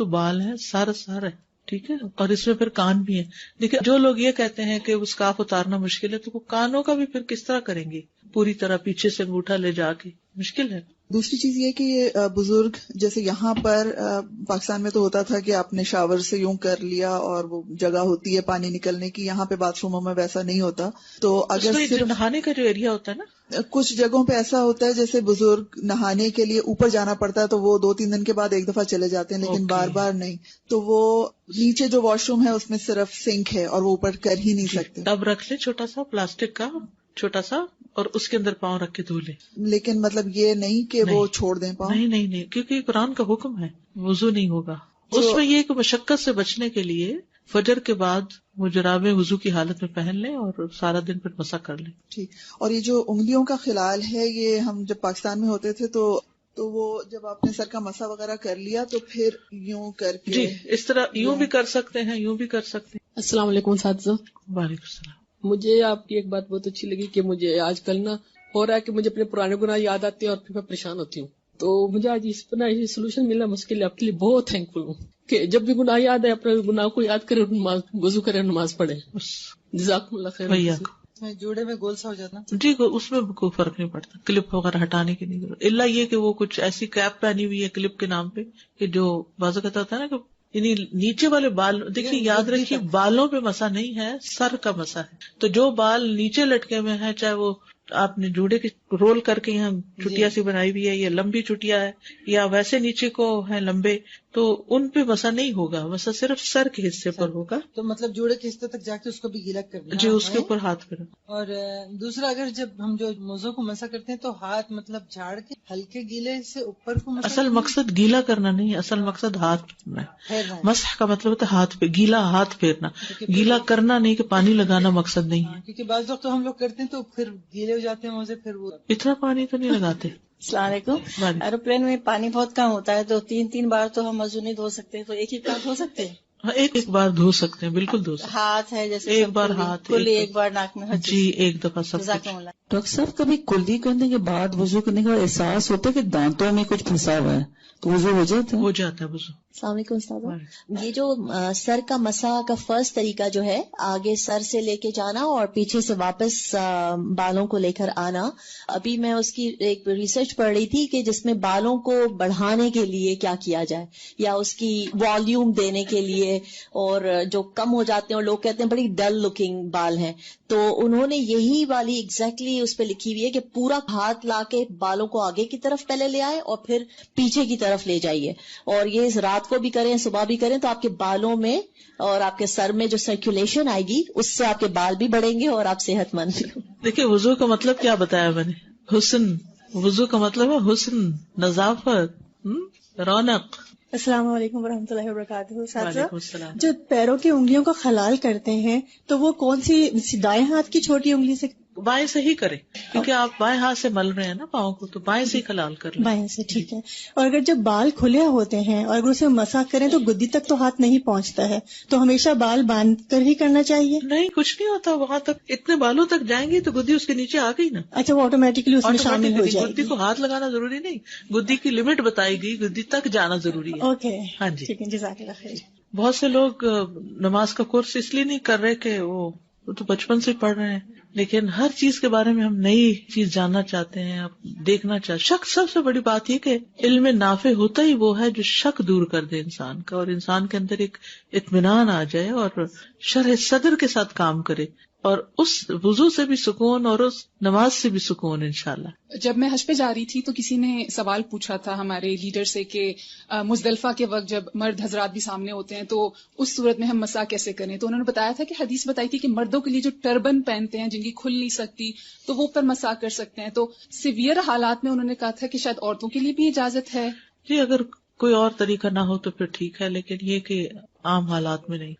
بال ہے, سر ہے. ٹھیک ہے, اور اس میں پھر کان بھی ہے. دیکھیں جو لوگ یہ کہتے ہیں کہ اسکارف اتارنا مشکل ہے, تو وہ کانوں کا بھی پھر کس طرح کریں گے, پوری طرح پیچھے سے انگوٹھا لے جا کے, مشکل ہے. دوسری چیز یہ کہ یہ بزرگ جیسے یہاں پر پاکستان میں تو ہوتا تھا کہ آپ نے شاور سے یوں کر لیا اور وہ جگہ ہوتی ہے پانی نکلنے کی, یہاں پہ باتھ روموں میں ویسا نہیں ہوتا. تو اگر صرف نہانے کا جو ایریا ہوتا ہے نا, کچھ جگہوں پہ ایسا ہوتا ہے جیسے بزرگ نہانے کے لیے اوپر جانا پڑتا ہے تو وہ 2-3 دن کے بعد ایک دفعہ چلے جاتے ہیں, لیکن بار بار نہیں. تو وہ نیچے جو واش روم ہے اس میں صرف سنک ہے اور وہ اوپر کر ہی نہیں سکتے. ٹب رکھ لے چھوٹا سا, پلاسٹک کا چھوٹا سا, اور اس کے اندر پاؤں رکھ کے دھو لے. لیکن مطلب یہ نہیں کہ وہ چھوڑ دیں پاؤں. نہیں, کیونکہ قرآن کا حکم ہے, وضو نہیں ہوگا. اس میں یہ کہ مشقت سے بچنے کے لیے فجر کے بعد وہ جرابیں وضو کی حالت میں پہن لیں اور سارا دن پھر مسا کر لیں. ٹھیک. اور یہ جو انگلیوں کا خلال ہے, یہ ہم جب پاکستان میں ہوتے تھے تو وہ جب آپ نے سر کا مسا وغیرہ کر لیا تو پھر یوں کر کے, جی اس طرح یوں بھی کر سکتے ہیں, یوں بھی کر سکتے ہیں. السلام علیکم اساتذہ. وعلیکم السلام. مجھے آپ کی ایک بات بہت اچھی لگی کہ مجھے آج کل نا ہو رہا ہے کہ مجھے اپنے پرانے گناہ یاد آتے ہیں اور پھر میں پریشان ہوتی ہوں. تو مجھے آج اس پر یہ سولوشن ملنا مشکل ہے. آپ کے لیے بہت تھینک فل ہوں کہ جب بھی گناہ یاد ہے اپنے گناہ کو یاد کرے, وضو کرے, نماز پڑھے. جزاکم اللہ خیر. جوڑے میں گول سا ہو جاتا جی, اس میں کوئی فرق نہیں پڑتا, کلپ وغیرہ ہٹانے کی نہیں ضرورت, الا یہ کہ وہ کچھ ایسی کیپ پہنی ہوئی ہے کلپ کے نام پہ کہ جو بازو کہتا ہوتا ہے نا کہ یعنی نیچے والے بال. دیکھیے یاد رکھیے بالوں پہ مسا نہیں ہے, سر کا مسا ہے. تو جو بال نیچے لٹکے ہوئے ہیں, چاہے وہ آپ نے جوڑے کے رول کر کے یہاں چٹیا سی بنائی ہوئی ہے, یا لمبی چٹیا ہے, یا ویسے نیچے کو ہے لمبے, تو ان پہ مسا نہیں ہوگا, مسا صرف سر کے حصے پر ہوگا. تو مطلب جوڑے کے حصے تک جا کے اس کو بھی گیلا کرنا. جی, اس کے اوپر ہاتھ پھر. اور دوسرا, اگر جب ہم جو موضوع کو مسا کرتے ہیں تو ہاتھ مطلب جھاڑ کے ہلکے گیلے سے اوپر کو مسا. اصل مقصد گیلا کرنا نہیں ہے, اصل مقصد ہاتھ پھیرنا ہے. مسح کا مطلب ہوتا ہے ہاتھ پہ, گیلا ہاتھ پھیرنا, گیلا کرنا نہیں کہ پانی لگانا مقصد نہیں ہے. کیونکہ بعض وقت تو ہم لوگ کرتے ہیں تو پھر گیلے ہو جاتے ہیں موزے, پھر وہ اتنا پانی تو نہیں لگاتے. السلام علیکم. ایروپلین میں پانی بہت کم ہوتا ہے تو 3 بار تو ہم وضو نہیں دھو سکتے, تو ایک ہی بار دھو سکتے ہیں. ایک بار دھو سکتے ہیں, بالکل دھو سکتے ہیں. ہاتھ ہے جیسے ایک بار ہاتھ, ایک بار ناک میں. جی ایک دفعہ سب. ڈاکٹر صاحب کبھی کلی کرنے کے بعد وضو کرنے کا احساس ہوتا ہے کہ دانتوں میں کچھ پھنسا ہوا ہے تو وضو ہو جاتا ہے وضو. السلام علیکم استاد. یہ جو سر کا مسا کا فرسٹ طریقہ جو ہے, آگے سر سے لے کے جانا اور پیچھے سے واپس بالوں کو لے کر آنا, ابھی میں اس کی ایک ریسرچ پڑھ رہی تھی کہ جس میں بالوں کو بڑھانے کے لیے کیا کیا جائے, یا اس کی والیوم دینے کے لیے, اور جو کم ہو جاتے ہیں اور لوگ کہتے ہیں بڑی ڈل لکنگ بال ہیں, تو انہوں نے یہی والی ایگزیکٹلی اس پہ لکھی ہوئی ہے کہ پورا ہاتھ لا کے بالوں کو آگے کی طرف پہلے لے آئے اور پھر پیچھے کی طرف لے جائیے, اور یہ رات کو بھی کریں صبح بھی کریں, تو آپ کے بالوں میں اور آپ کے سر میں جو سرکولیشن آئے گی اس سے آپ کے بال بھی بڑھیں گے اور آپ صحت مند بھی. دیکھیے وضو کا مطلب کیا بتایا میں نے, حسن. وضو کا مطلب ہے حسن, نظافت, رونق. السلام علیکم ورحمۃ اللہ وبرکاتہ. وعلیکم السلام. جو پیروں کی انگلیوں کا خلال کرتے ہیں تو وہ کون سی, دائیں ہاتھ کی چھوٹی انگلی سے بائیں سے ہی کریں, کیونکہ آپ بائیں ہاتھ سے مل رہے ہیں نا پاؤں کو, تو بائیں سے ہی خلال کر لیں. بائیں سے, ٹھیک ہے. اور اگر جب بال کھلے ہوتے ہیں اور اگر اسے مسح کریں تو گدی تک تو ہاتھ نہیں پہنچتا ہے, تو ہمیشہ بال باندھ کر ہی کرنا چاہیے. نہیں, کچھ نہیں ہوتا, وہاں تک اتنے بالوں تک جائیں گے تو گدی اس کے نیچے آ گئی نا. اچھا, وہ آٹومیٹکلی اس میں شامل ہو جائے گی. گدی کو ہاتھ لگانا ضروری نہیں, گدی کی لمٹ بتائی گئی, گدی تک جانا ضروری ہے. اوکے, ہاں جی, ٹھیک ہے, جزاک اللہ خیر. بہت سے لوگ نماز کا کورس اس لیے نہیں کر رہے کہ وہ تو بچپن سے پڑھ رہے ہیں, لیکن ہر چیز کے بارے میں ہم نئی چیز جاننا چاہتے ہیں, دیکھنا چاہتے. شک سب سے بڑی بات یہ کہ علم نافع ہوتا ہی وہ ہے جو شک دور کر دے انسان کا, اور انسان کے اندر ایک اطمینان آ جائے اور شرح صدر کے ساتھ کام کرے. اور اس وضو سے بھی سکون اور اس نماز سے بھی سکون انشاءاللہ. جب میں حج پہ جا رہی تھی تو کسی نے سوال پوچھا تھا ہمارے لیڈر سے کہ مزدلفہ کے وقت جب مرد حضرات بھی سامنے ہوتے ہیں تو اس صورت میں ہم مسح کیسے کریں. تو انہوں نے بتایا تھا کہ حدیث بتائی تھی کہ مردوں کے لیے جو ٹربن پہنتے ہیں جن کی کھل نہیں سکتی تو وہ پر مسح کر سکتے ہیں. تو سیویئر حالات میں انہوں نے کہا تھا کہ شاید عورتوں کے لیے بھی اجازت ہے. جی اگر کوئی اور طریقہ نہ ہو تو پھر ٹھیک ہے، لیکن یہ کہ عام حالات میں نہیں.